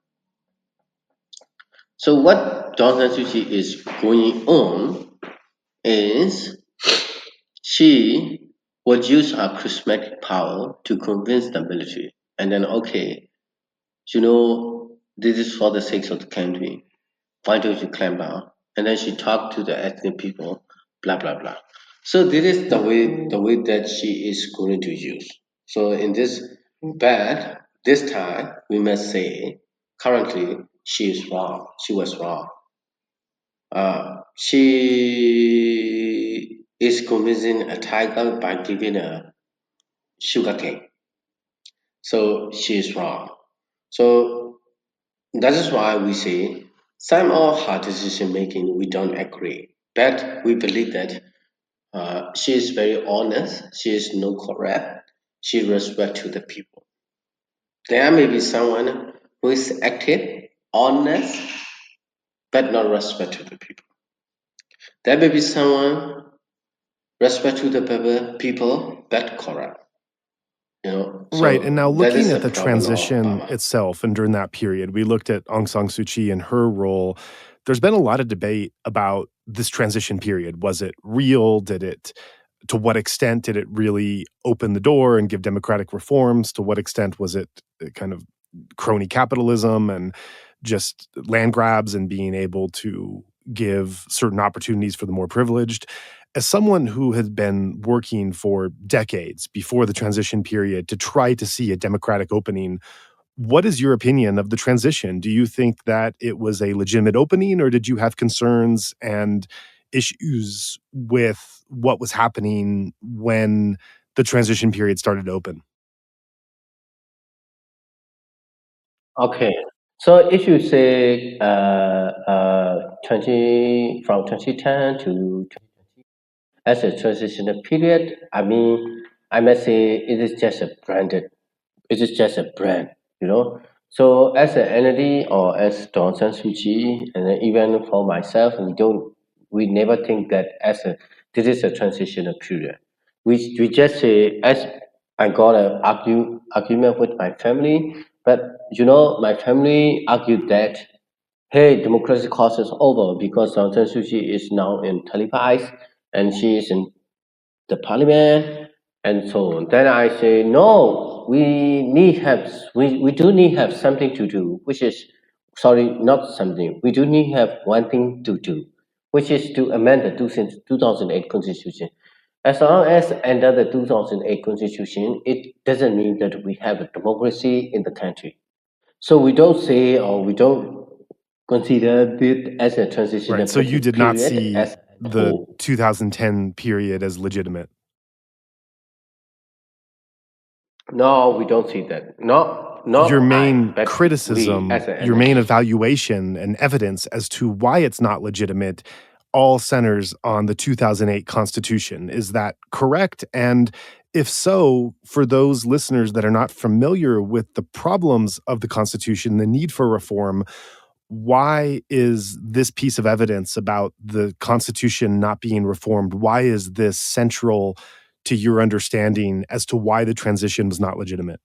Speaker 2: So what Aung San Suu Kyi is going on is she would use her charismatic power to convince the military, and then okay, this is for the sake of the country. Why don't you clamp down? And then she talked to the ethnic people, blah blah blah. So this is the way that she is going to use. So in this bad this time we must say currently she is wrong. She was wrong. She is convincing a tiger by giving a sugar cane. So she is wrong. So that is why we say some of her decision making we don't agree, but we believe that she is very honest. She is no corrupt. She respects to the people. There may be someone who is active, honest, but not respect to the people. There may be someone respect to the people, but corrupt.
Speaker 1: Right. And now
Speaker 2: So that
Speaker 1: looking
Speaker 2: is
Speaker 1: at
Speaker 2: the
Speaker 1: the
Speaker 2: problem of
Speaker 1: transition
Speaker 2: Burma.
Speaker 1: itself and during that period, we looked at Aung San Suu Kyi and her role. There's been a lot of debate about this transition period. Was it real? To what extent did it really open the door and give democratic reforms? To what extent was it kind of crony capitalism and just land grabs and being able to give certain opportunities for the more privileged? As someone who has been working for decades before the transition period to try to see a democratic opening, what is your opinion of the transition? Do you think that it was a legitimate opening, or did you have concerns and issues with what was happening when the transition period started to open?
Speaker 2: Okay. So if you say 2010 to as a transitional period, I mean, I must say it is just a branded. It is just a brand. So as an entity or as Aung San Suu Kyi, and then even for myself, we never think that this is a transitional period. We just say as I got a argument with my family, but my family argued that hey, democracy cause is over because Aung San Suu Kyi is now in televised and she is in the parliament and so on. Then I say, no, we do need have something to do, which is sorry, not something. We do need have one thing to do, which is to amend the 2008 constitution. As long as under the 2008 constitution, it doesn't mean that we have a democracy in the country. So we don't say or we don't consider it as a transitional
Speaker 1: Right. So you did not
Speaker 2: period
Speaker 1: see
Speaker 2: as
Speaker 1: the 2010 period as legitimate?
Speaker 3: No, we don't see that. Not
Speaker 1: Your main
Speaker 3: but
Speaker 1: criticism,
Speaker 3: we as an
Speaker 1: your main
Speaker 3: analyst.
Speaker 1: evaluation and evidence as to why it's not legitimate all centers on the 2008 Constitution. Is that correct? And if so, for those listeners that are not familiar with the problems of the Constitution, the need for reform, why is this piece of evidence about the Constitution not being reformed, why is this central to your understanding as to why the transition was not legitimate?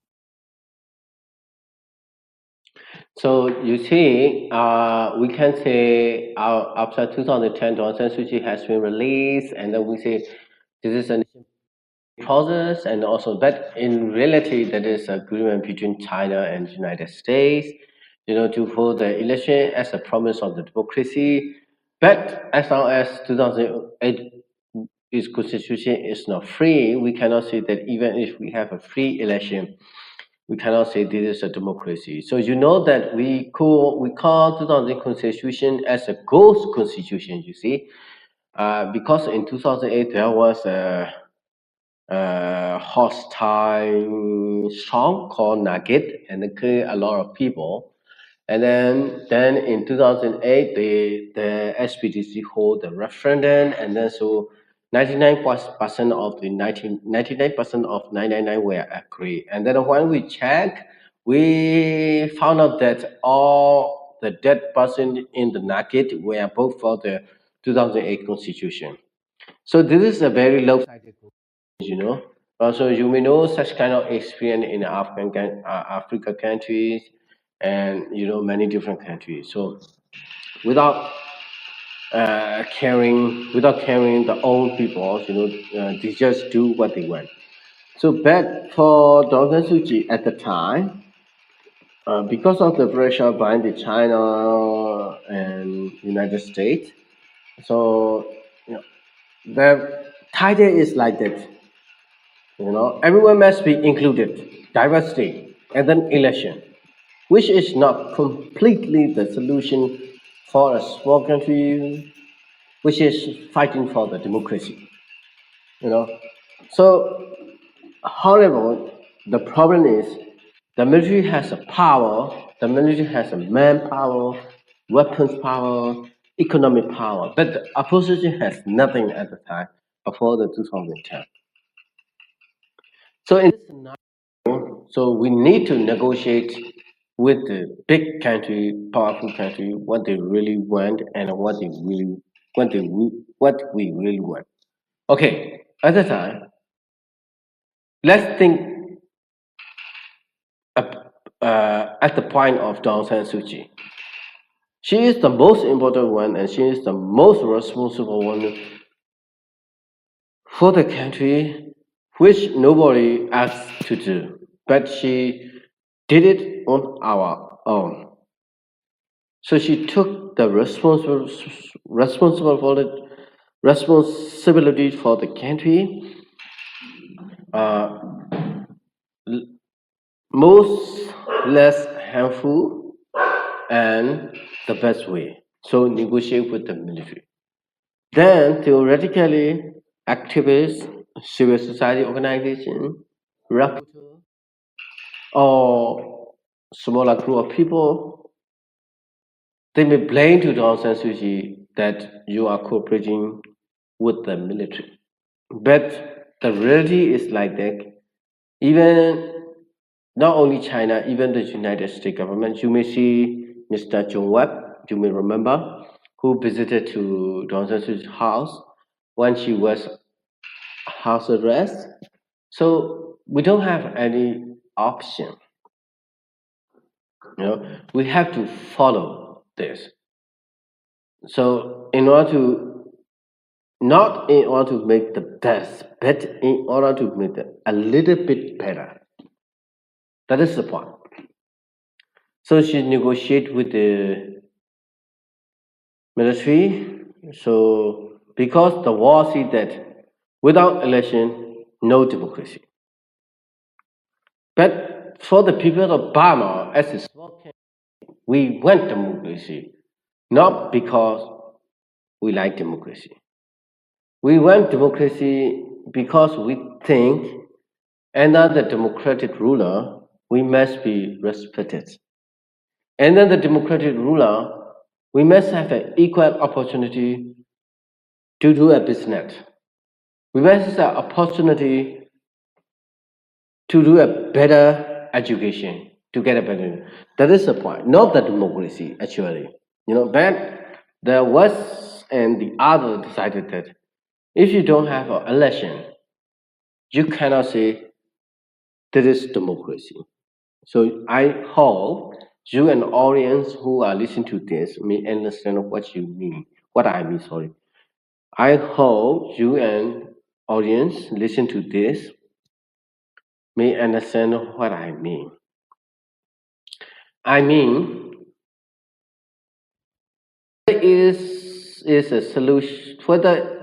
Speaker 3: So you see, we can say after 2010, Aung San Suu Kyi has been released, and then we say this is a process, and also, but in reality, that is agreement between China and United States, to hold the election as a promise of the democracy. But as long as 2008 this constitution is not free, we cannot say that even if we have a free election, we cannot say this is a democracy. So you know that we call 2008 constitution as a ghost constitution. You see, because in 2008 there was a hostile storm called Nugget, and it killed a lot of people. And then in 2008, the SPDC hold the referendum, and then so 99% of the 99% of 999 were agree. And then when we check, we found out that all the dead person in the Nugget were both for the 2008 constitution. So this is a very low you know. So you may know such kind of experience in Africa countries, and many different countries. So without caring the own people, they just do what they want. So but for Aung San Suu Kyi at the time, because of the pressure by the China and United States, so the title is like that. Everyone must be included, diversity, and then election, which is not completely the solution for a small country, which is fighting for the democracy. So, however, the problem is the military has a power, the military has a manpower, weapons power, economic power, but the opposition has nothing at the time before the 2010. So in this scenario, so we need to negotiate with the big country, powerful country, what they really want and what we really want. Okay, at the time, let's think at the point of Aung San Suu Kyi. She is the most important one, and she is the most responsible one for the country, which nobody asked to do, but she did it on our own. So she took the responsibility for the country, uh, most less harmful and the best way. So negotiate with the military. Then theoretically, activists, civil society organization, rapporteur, or smaller group of people, they may blame to Aung San Suu Kyi that you are cooperating with the military. But the reality is like that. Even not only China, even the United States government, you may see Mr. John Webb, you may remember, who visited to Aung San Suu Kyi's house when she was house arrest. So we don't have any option. We have to follow this. So in order to not in order to make the best, but in order to make it a little bit better. That is the point. So she negotiate with the military. So because the war see that without election, no democracy. But for the people of Burma, as a small country, we want democracy, not because we like democracy. We want democracy because we think under the democratic ruler, we must be respected. Under the democratic ruler, we must have an equal opportunity to do a business. We must have an opportunity to do a better education, to get a better. That is the point, not the democracy, actually. But the West and the other decided that if you don't have an election, you cannot say that is democracy. So I hope you and audience who are listening to this may understand what you mean. What I mean, sorry. I hope you and audience listen to this may understand what I mean. I mean, is a solution, whether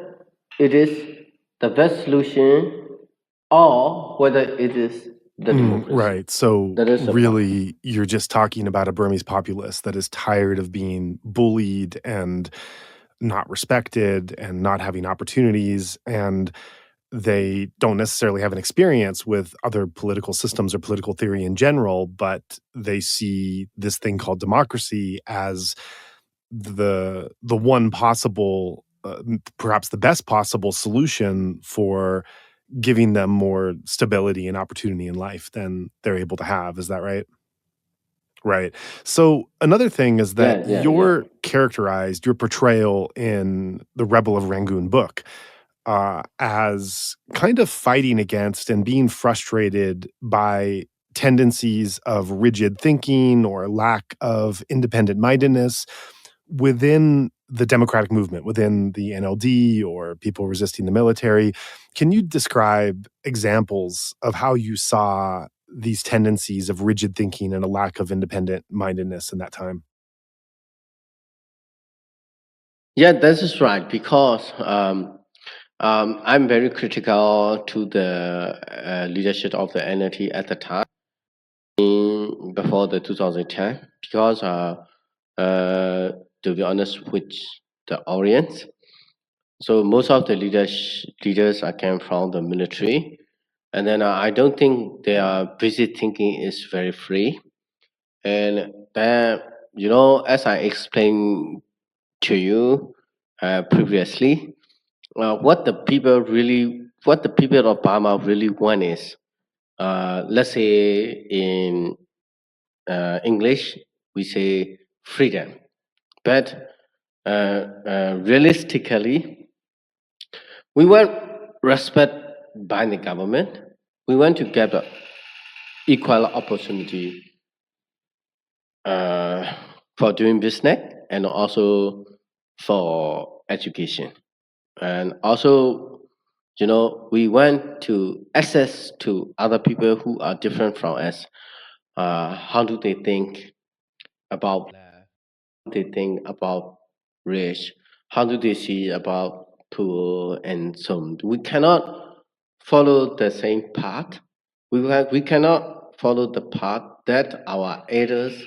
Speaker 3: it is the best solution or whether it is the democracy.
Speaker 1: Right. So
Speaker 3: That is the point.
Speaker 1: really, you're just talking about a Burmese populace that is tired of being bullied and not respected and not having opportunities. And they don't necessarily have an experience with other political systems or political theory in general, but they see this thing called democracy as the one possible, perhaps the best possible solution for giving them more stability and opportunity in life than they're able to have. Is that right? Right. So another thing is that
Speaker 3: Yeah.
Speaker 1: your portrayal in the Rebel of Rangoon book as kind of fighting against and being frustrated by tendencies of rigid thinking or lack of independent mindedness within the democratic movement, within the NLD or people resisting the military. Can you describe examples of how you saw these tendencies of rigid thinking and a lack of independent mindedness in that time?
Speaker 3: Yeah, that is right. Because I'm very critical to the leadership of the NLT at the time, before the 2010, because to be honest with the audience, so most of the leaders are came from the military, and then I don't think their basic thinking is very free. And then, as I explained to you previously, what the people of Burma really want is, let's say in English, we say freedom. But realistically, we want respect by the government. We want to get equal opportunity for doing business and also for education. And also, we want to access to other people who are different from us. How do they think about love? How do they think about rich? How do they see about poor and so on? We cannot follow the same path. We cannot follow the path that our elders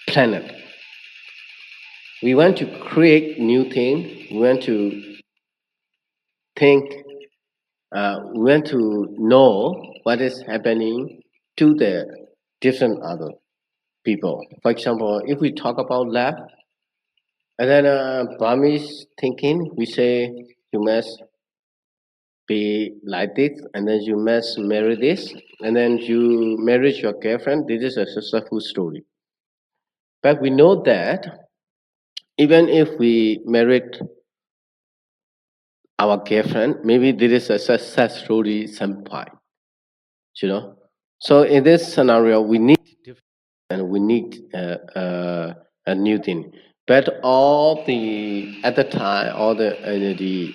Speaker 3: planned. We want to create new things. We want to think. We want to know what is happening to the different other people. For example, if we talk about lab, and then Burmese thinking, we say you must be like this, and then you must marry this, and then you marry your girlfriend. This is a successful story. But we know that even if we married our girlfriend, maybe there is a success story some point, So in this scenario, we need different and we need a new thing. But at the time, all the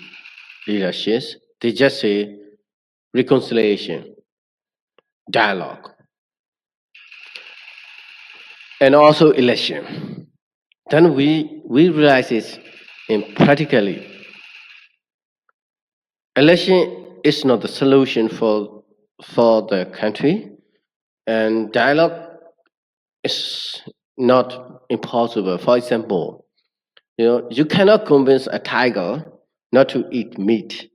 Speaker 3: leaderships, they just say reconciliation, dialogue, and also election. Then we realize it's in practically election is not the solution for the country, and dialogue is not impossible. For example, you cannot convince a tiger not to eat meat.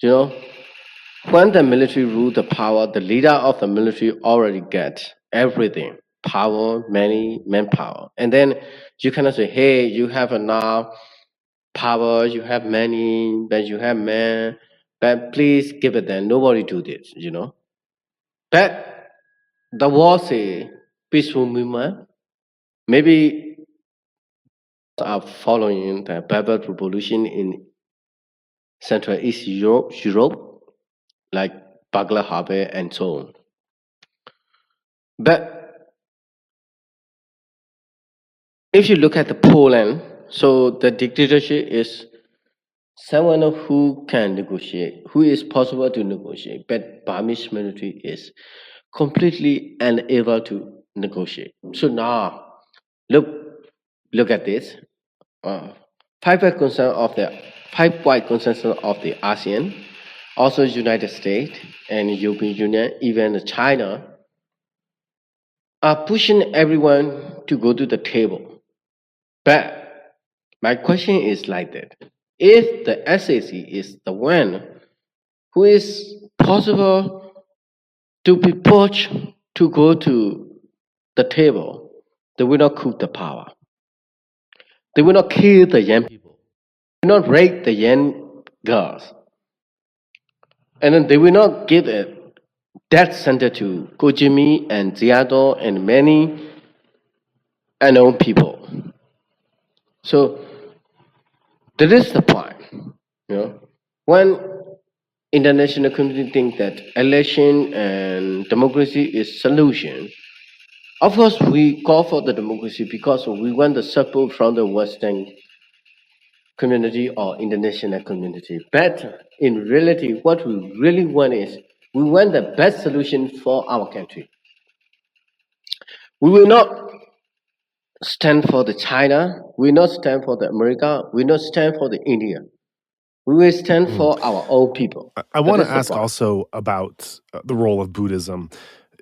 Speaker 3: You know, when the military rule the power, the leader of the military already gets everything: power, money, manpower. And then you cannot say, hey, you have enough power, you have money, but you have men, but please give it them. Nobody do this, you know. But the was a peaceful movement. Maybe are following the Berber revolution in Central East Europe, like Bagla Habe and so on. But if you look at the Poland, so the dictatorship is someone who can negotiate, who is possible to negotiate, but Burmese military is completely unable to negotiate. So now, look at this. Five-point consensus of the ASEAN, also United States and European Union, even China, are pushing everyone to go to the table. But my question is like that: if the SAC is the one who is possible to be pushed to go to the table, they will not coup the power. They will not kill the young people. They will not rape the young girls. And then they will not give a death sentence to Kojimi and Ziado and many unknown people. So that is the point. You know, when international community think that election and democracy is solution, of course we call for the democracy because we want the support from the Western community or international community. But in reality, what we really want is we want the best solution for our country. We will not stand for the China. We will not stand for the America. We will not stand for the India. We will stand for our own people.
Speaker 1: I want to ask also about the role of Buddhism.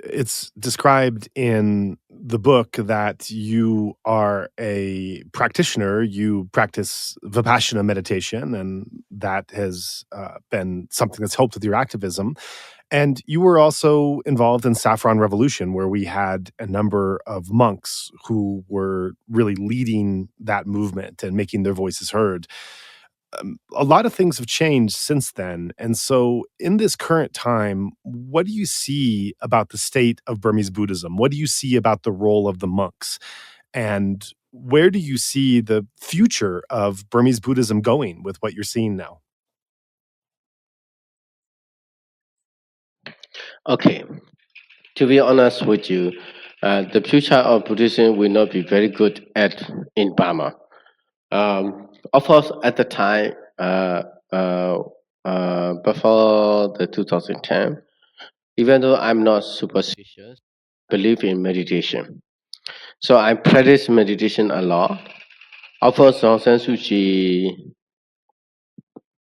Speaker 1: It's described in the book that you are a practitioner. You practice Vipassana meditation, and that has been something that's helped with your activism. And you were also involved in Saffron Revolution, where we had a number of monks who were really leading that movement and making their voices heard. A lot of things have changed since then. And so, in this current time, what do you see about the state of Burmese Buddhism? What do you see about the role of the monks? And where do you see the future of Burmese Buddhism going with what you're seeing now?
Speaker 3: Okay, to be honest with you, the future of Buddhism will not be very good in Burma. Of course, at the time, before the 2010, even though I'm not superstitious, I believe in meditation. So I practice meditation a lot. Of course, Aung San Suu Kyi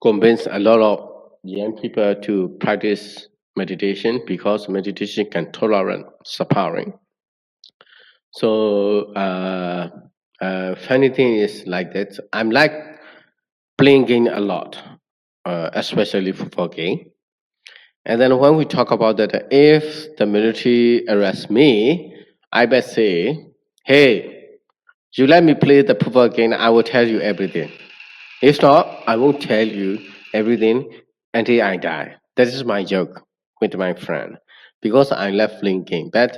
Speaker 3: convinced a lot of young people to practice meditation because meditation can tolerate suffering. So funny thing is like that. I'm like playing game a lot, especially for game. And then when we talk about that, if the military arrests me, I bet say, hey, you let me play the football game, I will tell you everything. If not, I won't tell you everything until I die. That is my joke with my friend because I love playing game. But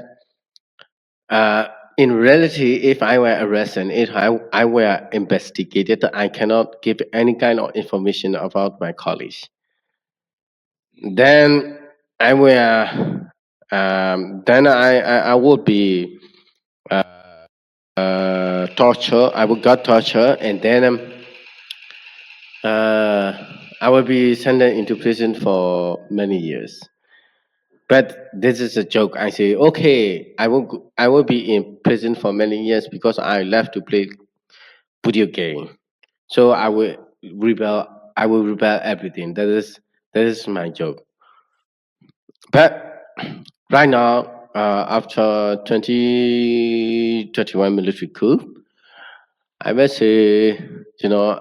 Speaker 3: in reality, if I were arrested, if I were investigated, I cannot give any kind of information about my colleagues. Then I will. Then I would be tortured. I would got tortured, and then I will be sent into prison for many years. But this is a joke. I say, okay, I will be in prison for many years because I left to play video game. So I will rebel. I will rebel everything. That is my joke. But right now, after 2021 military coup, I must say, you know,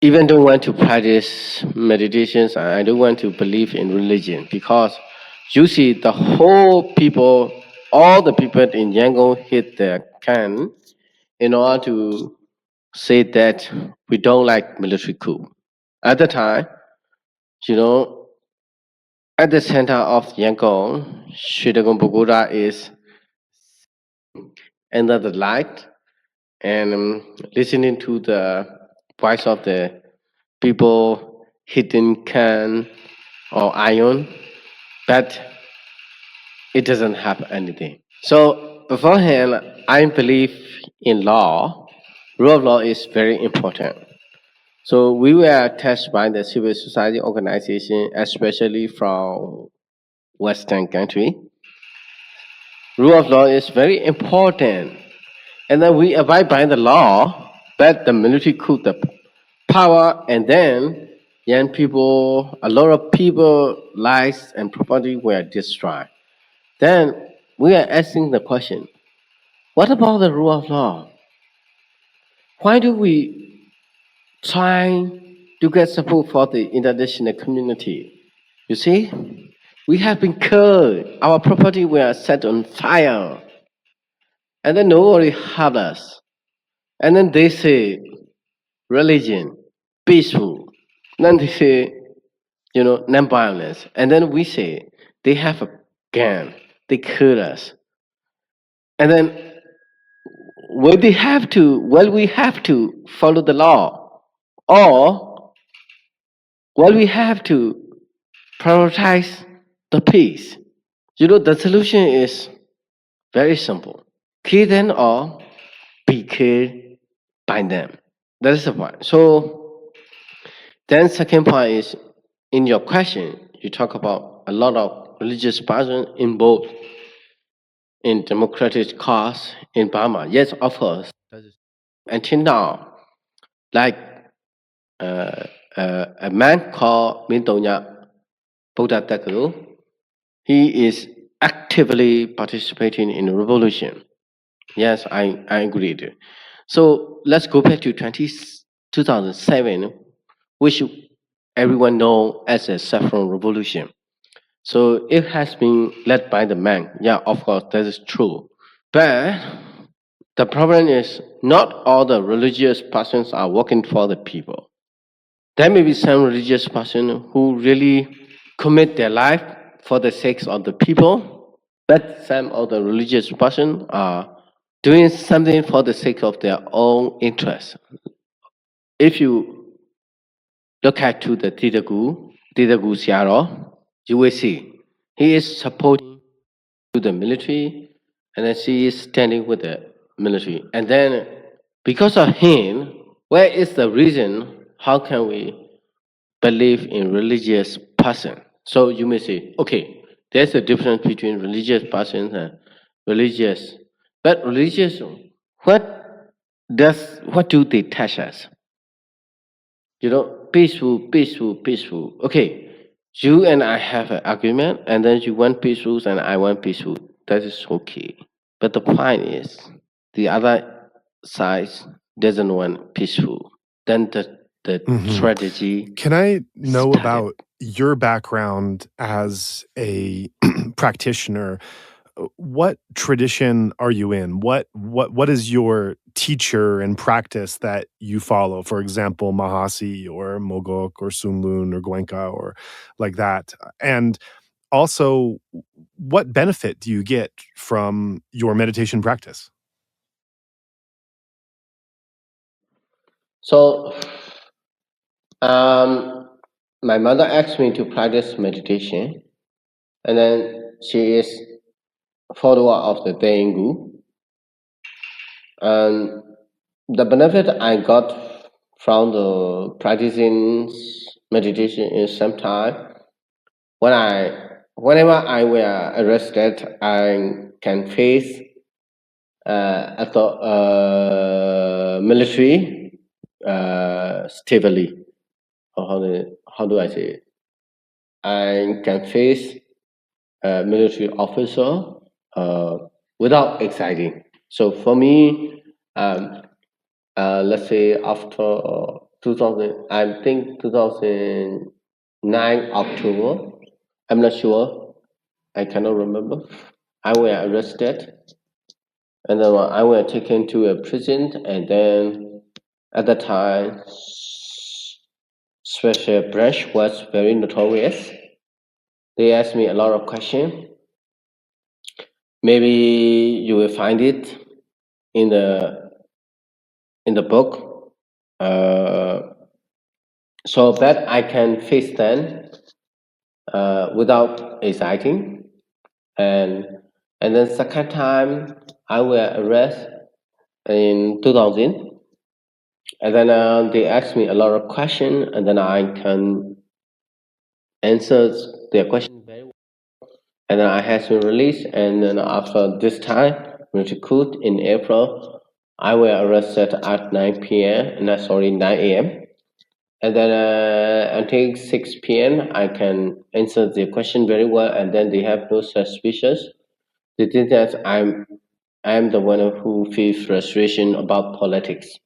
Speaker 3: even don't want to practice meditations. I don't want to believe in religion because you see the whole people, all the people in Yangon hit the can in order to say that we don't like military coup. At the time, you know, at the center of Yangon, Shitagon Pagoda is under the light and listening to the voice of the people hitting can or iron, but it doesn't have anything. So beforehand, I believe in law. Rule of law is very important. So we were touched by the civil society organization, especially from Western country. Rule of law is very important. And then we abide by the law, but the military coup the power, and then young people, a lot of people, lives and property were destroyed. Then we are asking the question, what about the rule of law? Why do we try to get support for the international community? You see, we have been killed, our property were set on fire, and then nobody helped us. And then they say, religion, peaceful. Then they say, non-violence. And then we say, they have a gun, they kill us. And then, we have to follow the law. Or, we have to prioritize the peace. The solution is very simple. Kill them or be killed by them. That is the point. So, then second point is, in your question, you talk about a lot of religious person involved in democratic cause in Burma. Yes, of course. Until now, like a man called Mintonya Buddha Thakuru, he is actively participating in the revolution. Yes, I agreed. So let's go back to 2007, which everyone know as a saffron revolution. So it has been led by the man. Yeah, of course, that is true. But the problem is not all the religious persons are working for the people. There may be some religious person who really commit their life for the sake of the people, but some of the religious person are doing something for the sake of their own interest. If you look at to the Tidagu Siaro, you will see he is supporting to the military, and then she is standing with the military. And then because of him, where is the reason? How can we believe in religious person? So you may say, okay, there's a difference between religious persons and religious. But religious, what do they teach us? Peaceful, peaceful, peaceful. Okay, you and I have an argument, and then you want peaceful and I want peaceful. That is okay. But the point is, the other side doesn't want peaceful. Then the strategy.
Speaker 1: Can I know
Speaker 3: started.
Speaker 1: about your background as a practitioner? What tradition are you in? What is your teacher and practice that you follow? For example, Mahasi or Mogok or Sunlun or Goenka or like that. And also, what benefit do you get from your meditation practice?
Speaker 3: So, my mother asked me to practice meditation, and then she is follower of the Daingu. And the benefit I got from the practicing meditation is sometimes whenever I were arrested, I can face military stably. Or how do I say it? I can face a military officer without exciting. So for me, let's say after 2000, I think 2009 October. I'm not sure. I cannot remember. I was arrested, and then I was taken to a prison, and then at the time, special branch was very notorious. They asked me a lot of questions. Maybe you will find it in the book, so that I can face them without exciting. And then second time I will arrest in 2000, and then they asked me a lot of questions, and then I can answer their question very well. And then I had been released, and then after this time, military coup in April, I was arrested at 9 p.m. and sorry 9 a.m. And then until 6 p.m. I can answer the question very well, and then they have no suspicions. They think that I'm the one who feels frustration about politics,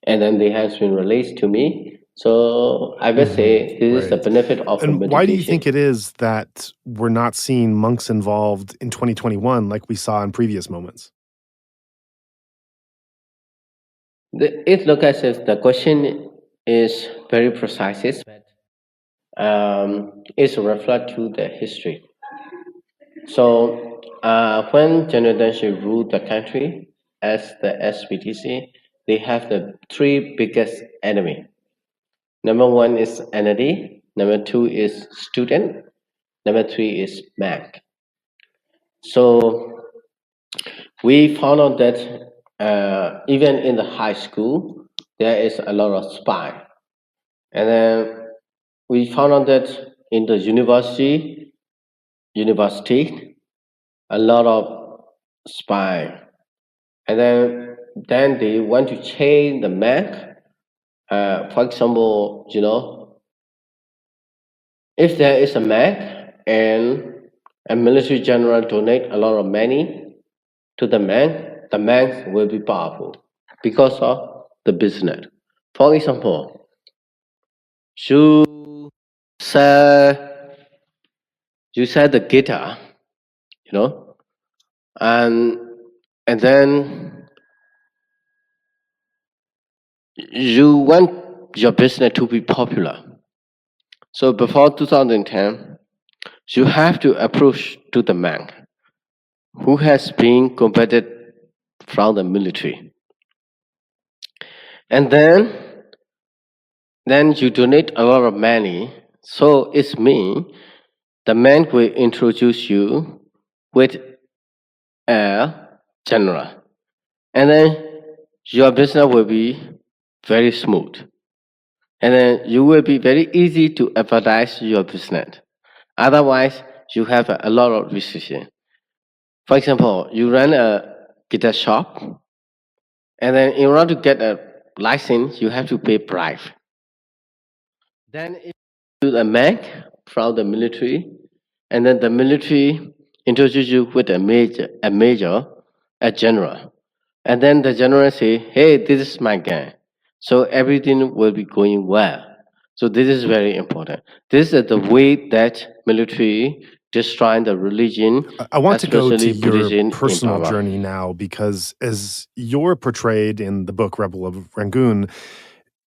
Speaker 3: and then they have been released to me. So I would say this is the
Speaker 1: Right.
Speaker 3: benefit of
Speaker 1: And why do you
Speaker 3: meditation.
Speaker 1: think it is that we're not seeing monks involved in 2021 like we saw in previous moments?
Speaker 3: It looks as if the question is very precise, but it's a reflect to the history. So when General Deng Xiaoping ruled the country as the SPTC, they have the three biggest enemy. Number one is entity. Number two is student. Number three is Mac. So we found out that even in the high school, there is a lot of spy. And then we found out that in the university, a lot of spy. And then they want to change the Mac. For example, if there is a Mac and a military general donate a lot of money to the Mac will be powerful because of the business. For example, you sell the guitar, you know, and then you want your business to be popular. So before 2010, you have to approach to the man who has been combated from the military. And then you donate a lot of money. So it's me, the man will introduce you with a general. And then your business will be very smooth. And then you will be very easy to advertise your business. Otherwise, you have a lot of restriction. For example, you run a guitar shop, and then in order to get a license, you have to pay bribe. Then if you do a Mac from the military, and then the military introduce you with a major, a general. And then the general say, hey, this is my guy. So everything will be going well. So this is very important. This is the way that military destroying the religion,
Speaker 1: I want to go to
Speaker 3: especially
Speaker 1: your
Speaker 3: Buddhism in
Speaker 1: personal
Speaker 3: Burma.
Speaker 1: journey now because, as you're portrayed in the book Rebel of Rangoon,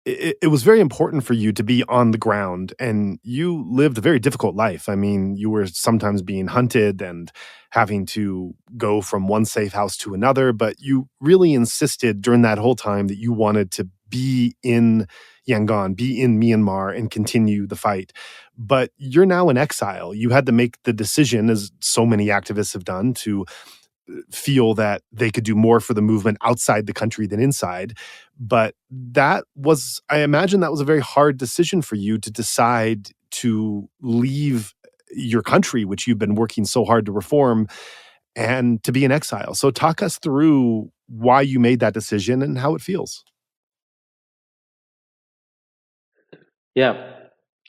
Speaker 1: it was very important for you to be on the ground, and you lived a very difficult life. I mean, you were sometimes being hunted and having to go from one safe house to another, but you really insisted during that whole time that you wanted to be in Yangon, be in Myanmar, and continue the fight. But you're now in exile. You had to make the decision, as so many activists have done, to feel that they could do more for the movement outside the country than inside. But that was, I imagine that was a very hard decision for you to decide to leave your country, which you've been working so hard to reform, and to be in exile. So talk us through why you made that decision and how it feels.
Speaker 3: Yeah,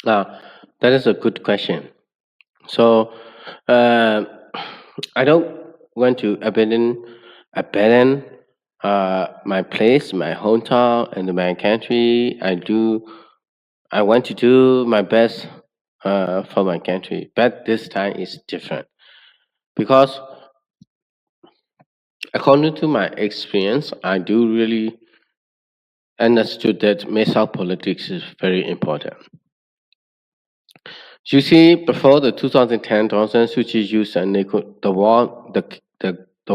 Speaker 3: that is a good question. So I don't want to abandon my place, my hometown, and my country. I want to do my best for my country, but this time is different because according to my experience, I do really understood that Mae Sot politics is very important. You see, before the 2010, Aung San Suu Kyi used the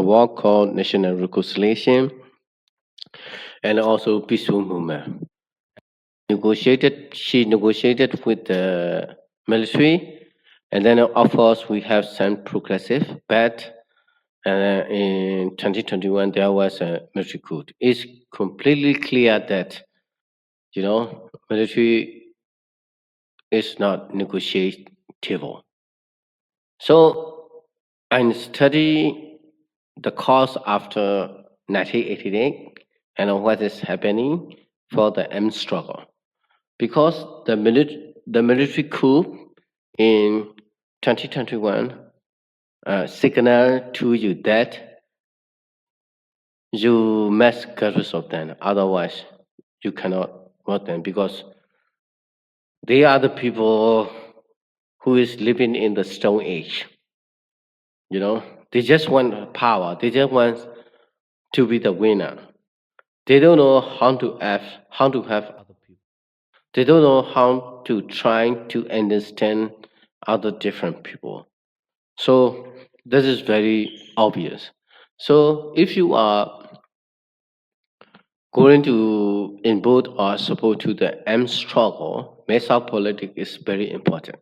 Speaker 3: war called national reconciliation and also peaceful movement. She negotiated with the military, and then of course we have some progressive, but in 2021 there was a military coup. It's completely clear that military is not negotiable. So I study the cause after 1988 and what is happening for the M struggle. Because the military coup in 2021 signal to you that you must get rid of them. Otherwise, you cannot vote them because they are the people who is living in the Stone Age. They just want power. They just want to be the winner. They don't know how to have other people. They don't know how to try to understand other different people. So this is very obvious. So if you are going to input or support to the M struggle, Mae Sot politics is very important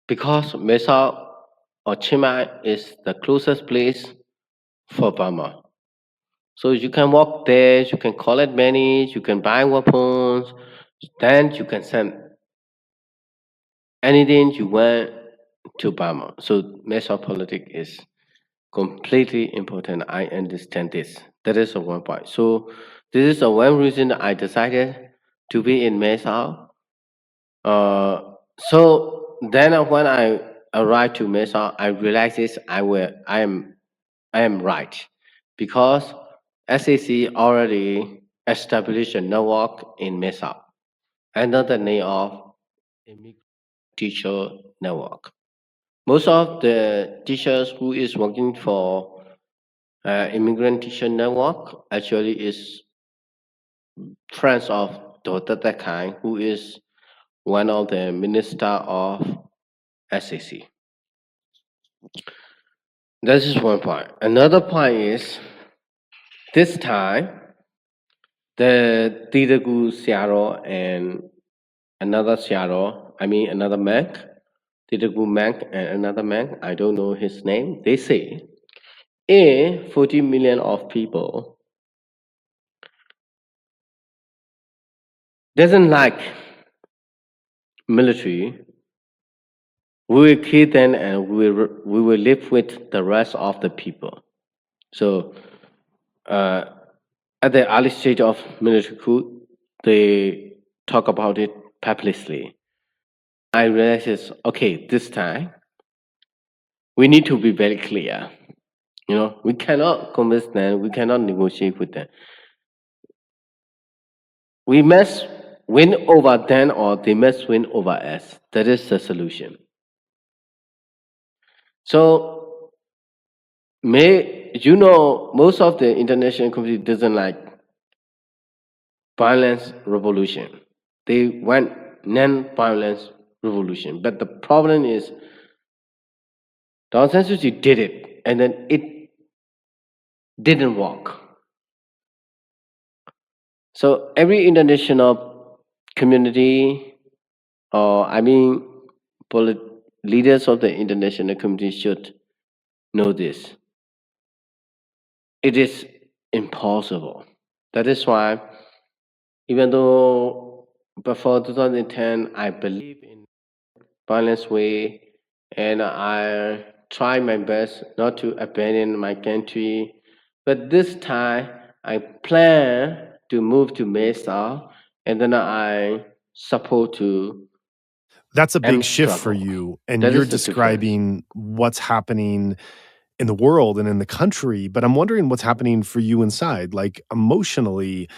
Speaker 3: because Mae Sot or Chiang is the closest place for Burma. So you can walk there, you can collect money, you can buy weapons, then you can send anything you want to Burma. So Mae Sot politics is completely important. I understand this. That is a one point. So this is a one reason I decided to be in Mae Sot. So then when I arrived to Mae Sot, I realized this. I am right because SAC already established a network in Mae Sot under the name of Immigrant Teacher Network. Most of the teachers who is working for Immigrant Teacher Network actually is friends of Dr. Takai, who is one of the minister of SAC. This is one point. Another point is this time the Tidagu Siaro and another Siaro, another monk, Tidagu monk and another monk, I don't know his name, they say 40 million of people doesn't like military, we will kill them and we will live with the rest of the people. So at the early stage of military coup, they talk about it publicly. I realized, okay, this time we need to be very clear. We cannot convince them, we cannot negotiate with them. We must win over them or they must win over us. That is the solution. So, most of the international community doesn't like violence revolution. They want non-violence revolution. But the problem is, Aung San Suu Kyi did it, and then it didn't work. So every international community, or leaders of the international community should know this. It is impossible. That is why, even though before 2010, I believe in balanced way, and I try my best not to abandon my country. But this time, I plan to move to Mae Sot, and then I support to
Speaker 1: That's a big
Speaker 3: M
Speaker 1: shift for
Speaker 3: struggle.
Speaker 1: you, and
Speaker 3: That
Speaker 1: you're
Speaker 3: is the difference.
Speaker 1: describing what's happening in the world and in the country, but I'm wondering what's happening for you inside, like emotionally,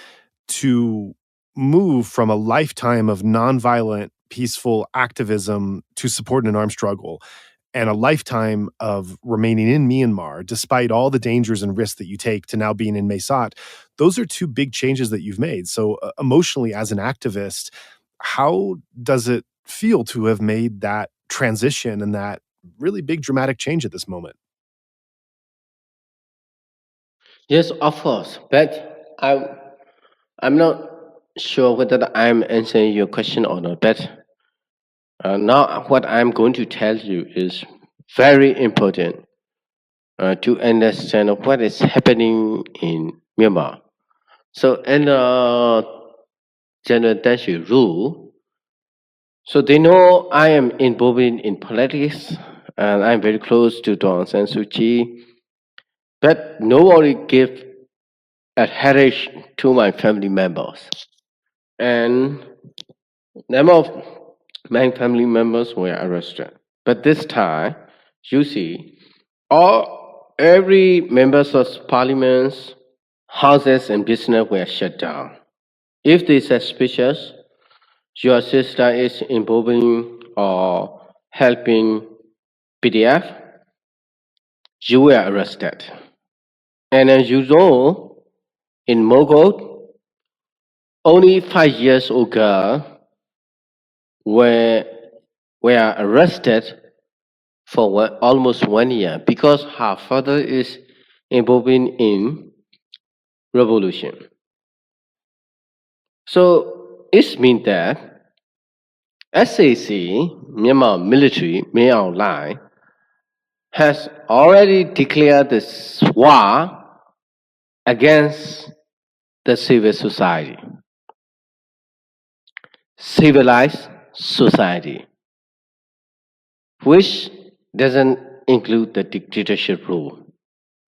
Speaker 1: to move from a lifetime of nonviolent, peaceful activism to support an armed struggle and a lifetime of remaining in Myanmar, despite all the dangers and risks that you take, to now being in Mae Sot. Those are two big changes that you've made. So, emotionally, as an activist, how does it feel to have made that transition and that really big dramatic change at this moment?
Speaker 3: Yes, of course. But I'm not sure whether I'm answering your question or not. But now what I'm going to tell you is very important to understand what is happening in Myanmar. So in General Dashi rule, so they know I am involved in politics and I'm very close to Aung San Suu Kyi, but nobody give a heritage to my family members. And number of my family members were arrested. But this time, you see, every members of parliaments, houses and business were shut down. If they suspicious your sister is involving or helping PDF, you were arrested. And as you know, in Mogul, only 5 years ago, were arrested for almost 1 year because her father is involved in revolution. So it means that SAC, Myanmar military, Mae Sot, has already declared this war against the civil society, civilized society, which doesn't include the dictatorship rule.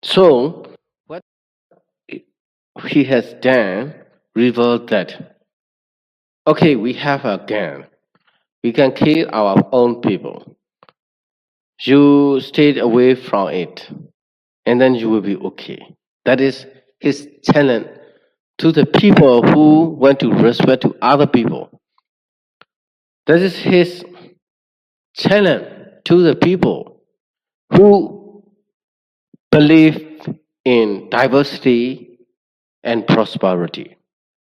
Speaker 3: So, what he has done revealed that, okay, we have a gun, we can kill our own people. You stay away from it, and then you will be okay. That is his challenge to the people who want to respect to other people. That is his challenge to the people who believe in diversity and prosperity.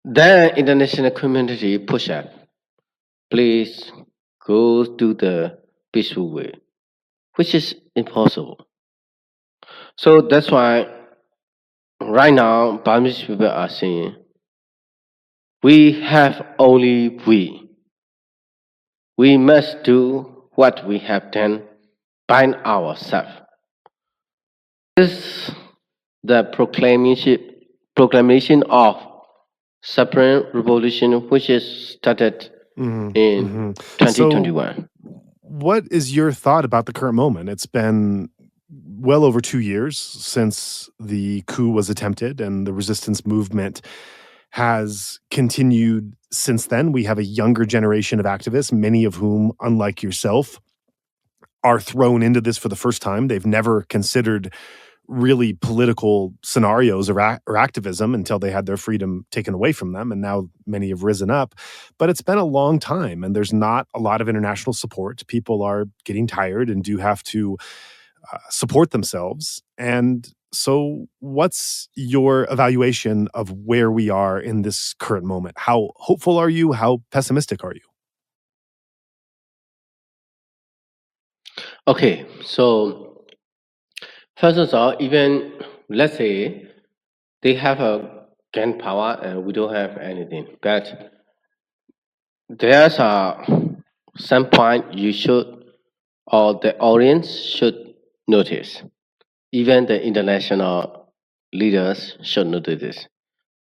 Speaker 3: The international community push up, please go to the peaceful way, which is impossible. So that's why right now Burmese people are saying we have only we. We must do what we have done by ourselves. This is the proclamation of Supreme Revolution, which is started
Speaker 1: Mhm,
Speaker 3: in
Speaker 1: mhm. So,
Speaker 3: 2021.
Speaker 1: what is your thought about the current moment? It's been well over 2 years since the coup was attempted, and the resistance movement has continued since then. We have a younger generation of activists, many of whom, unlike yourself, are thrown into this for the first time. They've never considered really political scenarios or activism until they had their freedom taken away from them, and now many have risen up. But it's been a long time, and there's not a lot of international support. People are getting tired and do have to support themselves. And so, what's your evaluation of where we are in this current moment? How hopeful are you? How pessimistic are you?
Speaker 3: Okay, so first of all, even let's say they have a gun power and we don't have anything, but there's some point you should or the audience should notice. Even the international leaders should notice this.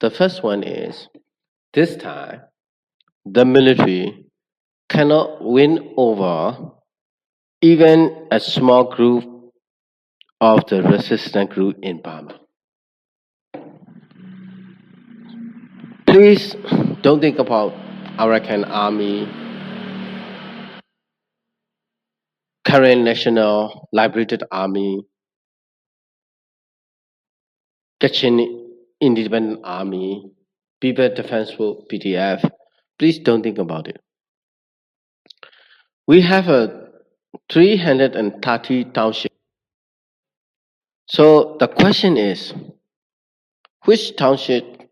Speaker 3: The first one is this time the military cannot win over even a small group of the resistant group in Burma. Please don't think about American Army, current National Liberated Army, Kachin Independent Army, People Defense Force, PDF. Please don't think about it. We have a 330 township. So the question is, which township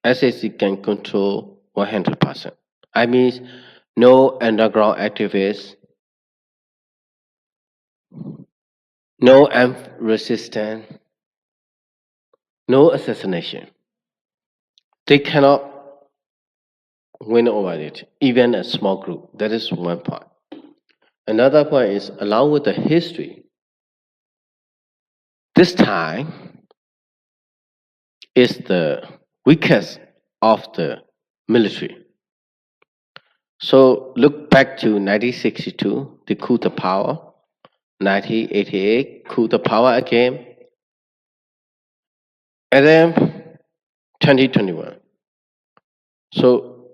Speaker 3: SAC can control 100%? I mean, no underground activists, no armed resistance, no assassination. They cannot win over it, even a small group. That is one point. Another point is, along with the history, this time is the weakest of the military. So look back to 1962, the coup to power, 1988, coup to power again, and then 2021. So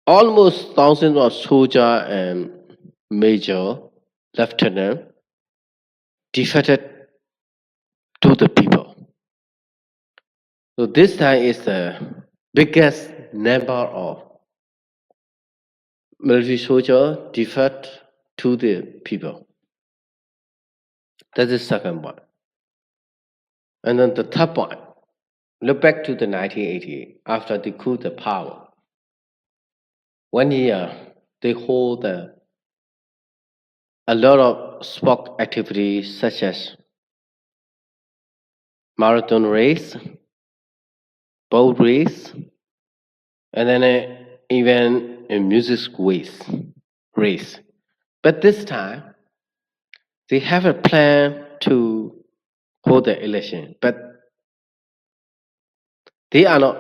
Speaker 3: almost thousands of soldiers and major, lieutenant defeated to the people. So this time is the biggest number of military soldiers defeated to the people. That is the second one. And then the third point, look back to the 1988, after the coup de power. 1 year, they hold a lot of sport activities such as marathon race, boat race, and then even a music race. But this time, they have a plan to hold the election, but they are not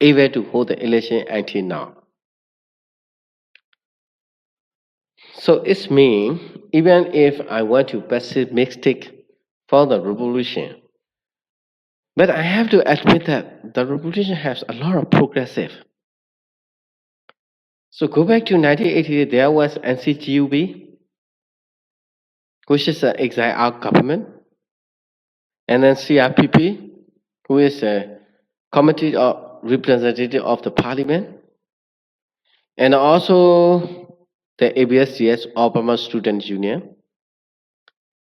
Speaker 3: able to hold the election until now. So it means even if I want to pessimistic for the revolution, but I have to admit that the revolution has a lot of progressive. So go back to 1988, there was NCGUB, which is an exiled government, and then CRPP, who is a committee of representative of the parliament, and also the ABSCS, Obama Student Union.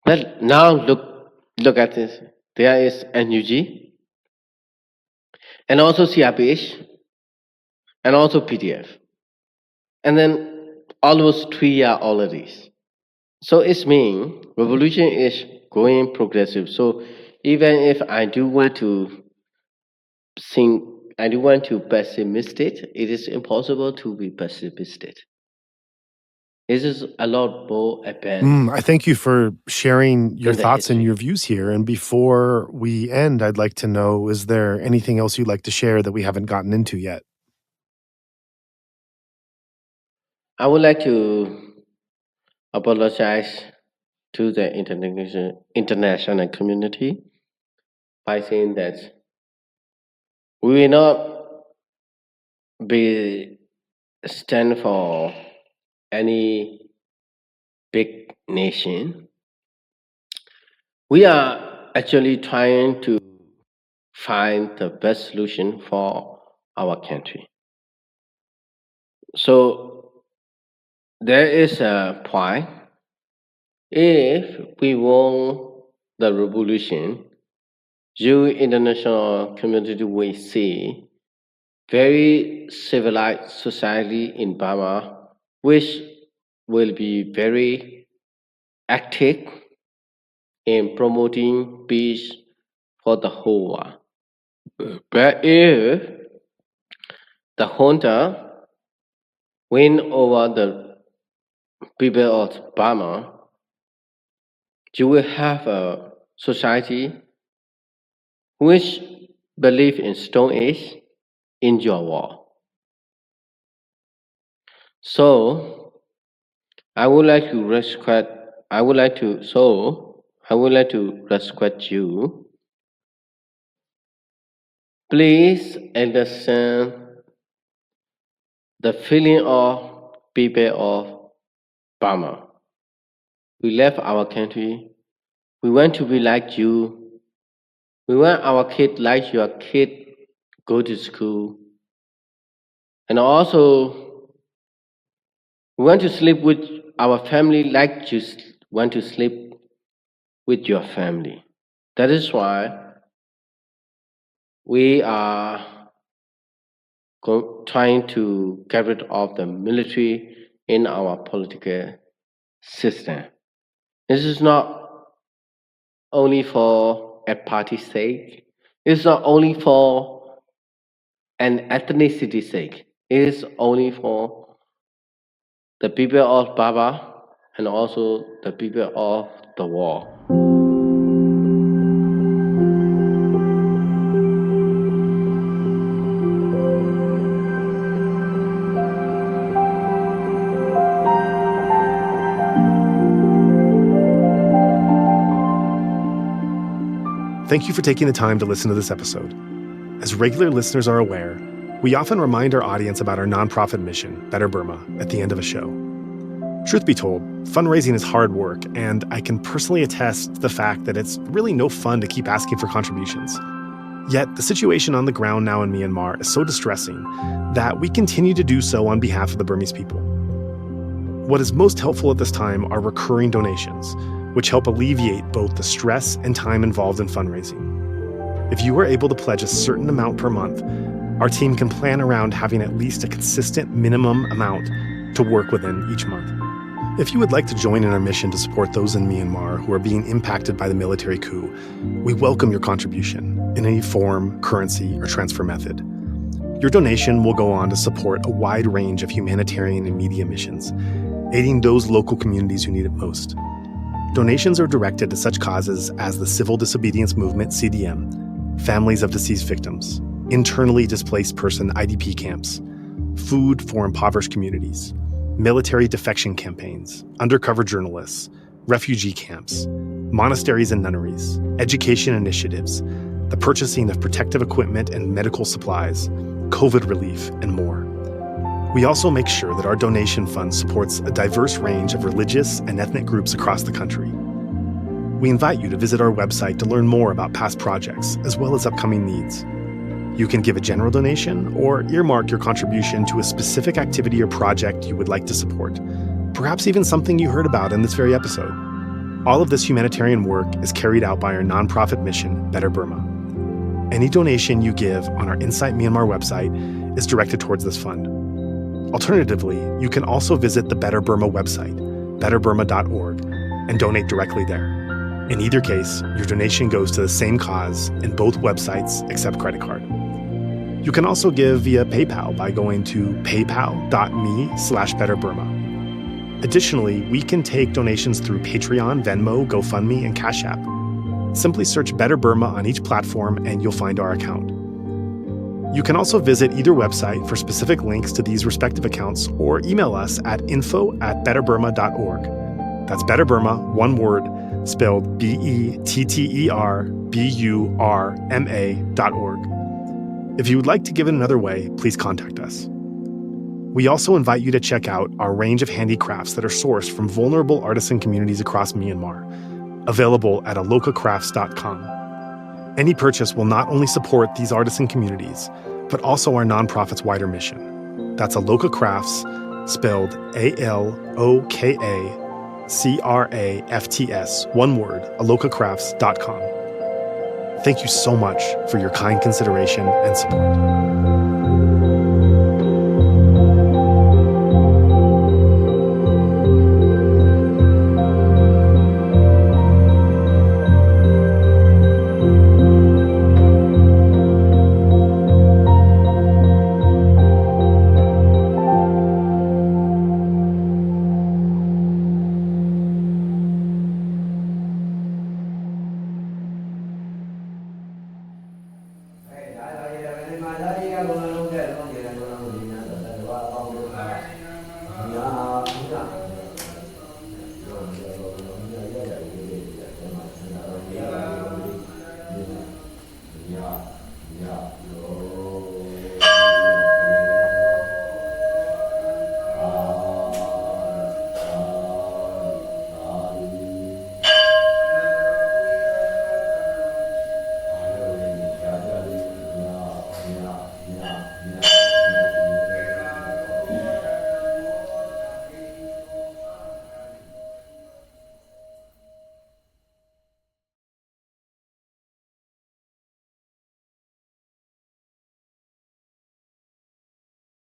Speaker 3: But now look at this. There is NUG, and also CRPH, and also PDF. And then almost 3 years already. So it means revolution is going progressive. So even if I do want to think, I do want to pessimistic, it is impossible to be pessimistic. This is a lot more advanced.
Speaker 1: I thank you for sharing your
Speaker 3: than the
Speaker 1: thoughts and
Speaker 3: history.
Speaker 1: your views here. And before we end, I'd like to know, is there anything else you'd like to share that we haven't gotten into yet?
Speaker 3: I would like to apologize to the international community by saying that we will not be stand for any big nation. We are actually trying to find the best solution for our country. So there is a point. If we want the revolution, you international community will see very civilized society in Burma, which will be very active in promoting peace for the whole world. But if the junta win over the people of Burma, you will have a society which believe in Stone Age in your war. So I would like to request you. Please understand the feeling of people of Burma. We left our country. We want to be like you. We want our kid like your kid go to school. And also, we want to sleep with our family like you want to sleep with your family. That is why we are trying to get rid of the military in our political system. This is not only for a party's sake. It's not only for an ethnicity sake. It is only for the people of Baba and also the people of the war.
Speaker 1: Thank you for taking the time to listen to this episode. As regular listeners are aware, we often remind our audience about our nonprofit mission, Better Burma, at the end of a show. Truth be told, fundraising is hard work, and I can personally attest to the fact that it's really no fun to keep asking for contributions. Yet, the situation on the ground now in Myanmar is so distressing that we continue to do so on behalf of the Burmese people. What is most helpful at this time are recurring donations, which help alleviate both the stress and time involved in fundraising. If you are able to pledge a certain amount per month, our team can plan around having at least a consistent minimum amount to work within each month. If you would like to join in our mission to support those in Myanmar who are being impacted by the military coup, we welcome your contribution in any form, currency, or transfer method. Your donation will go on to support a wide range of humanitarian and media missions, aiding those local communities who need it most. Donations are directed to such causes as the Civil Disobedience Movement, CDM, families of deceased victims, internally displaced person IDP camps, food for impoverished communities, military defection campaigns, undercover journalists, refugee camps, monasteries and nunneries, education initiatives, the purchasing of protective equipment and medical supplies, COVID relief, and more. We also make sure that our donation fund supports a diverse range of religious and ethnic groups across the country. We invite you to visit our website to learn more about past projects as well as upcoming needs. You can give a general donation or earmark your contribution to a specific activity or project you would like to support, perhaps even something you heard about in this very episode. All of this humanitarian work is carried out by our nonprofit mission, Better Burma. Any donation you give on our Insight Myanmar website is directed towards this fund. Alternatively, you can also visit the Better Burma website, betterburma.org, and donate directly there. In either case, your donation goes to the same cause in both websites except credit card. You can also give via PayPal by going to paypal.me/betterburma. Additionally, we can take donations through Patreon, Venmo, GoFundMe, and Cash App. Simply search Better Burma on each platform and you'll find our account. You can also visit either website for specific links to these respective accounts or email us at info@betterburma.org. That's Better Burma, one word, spelled BETTERBURMA.org. If you would like to give it another way, please contact us. We also invite you to check out our range of handicrafts that are sourced from vulnerable artisan communities across Myanmar, available at alokacrafts.com. Any purchase will not only support these artisan communities, but also our nonprofit's wider mission. That's Aloka Crafts, spelled ALOKACRAFTS, one word, alokacrafts.com. Thank you so much for your kind consideration and support.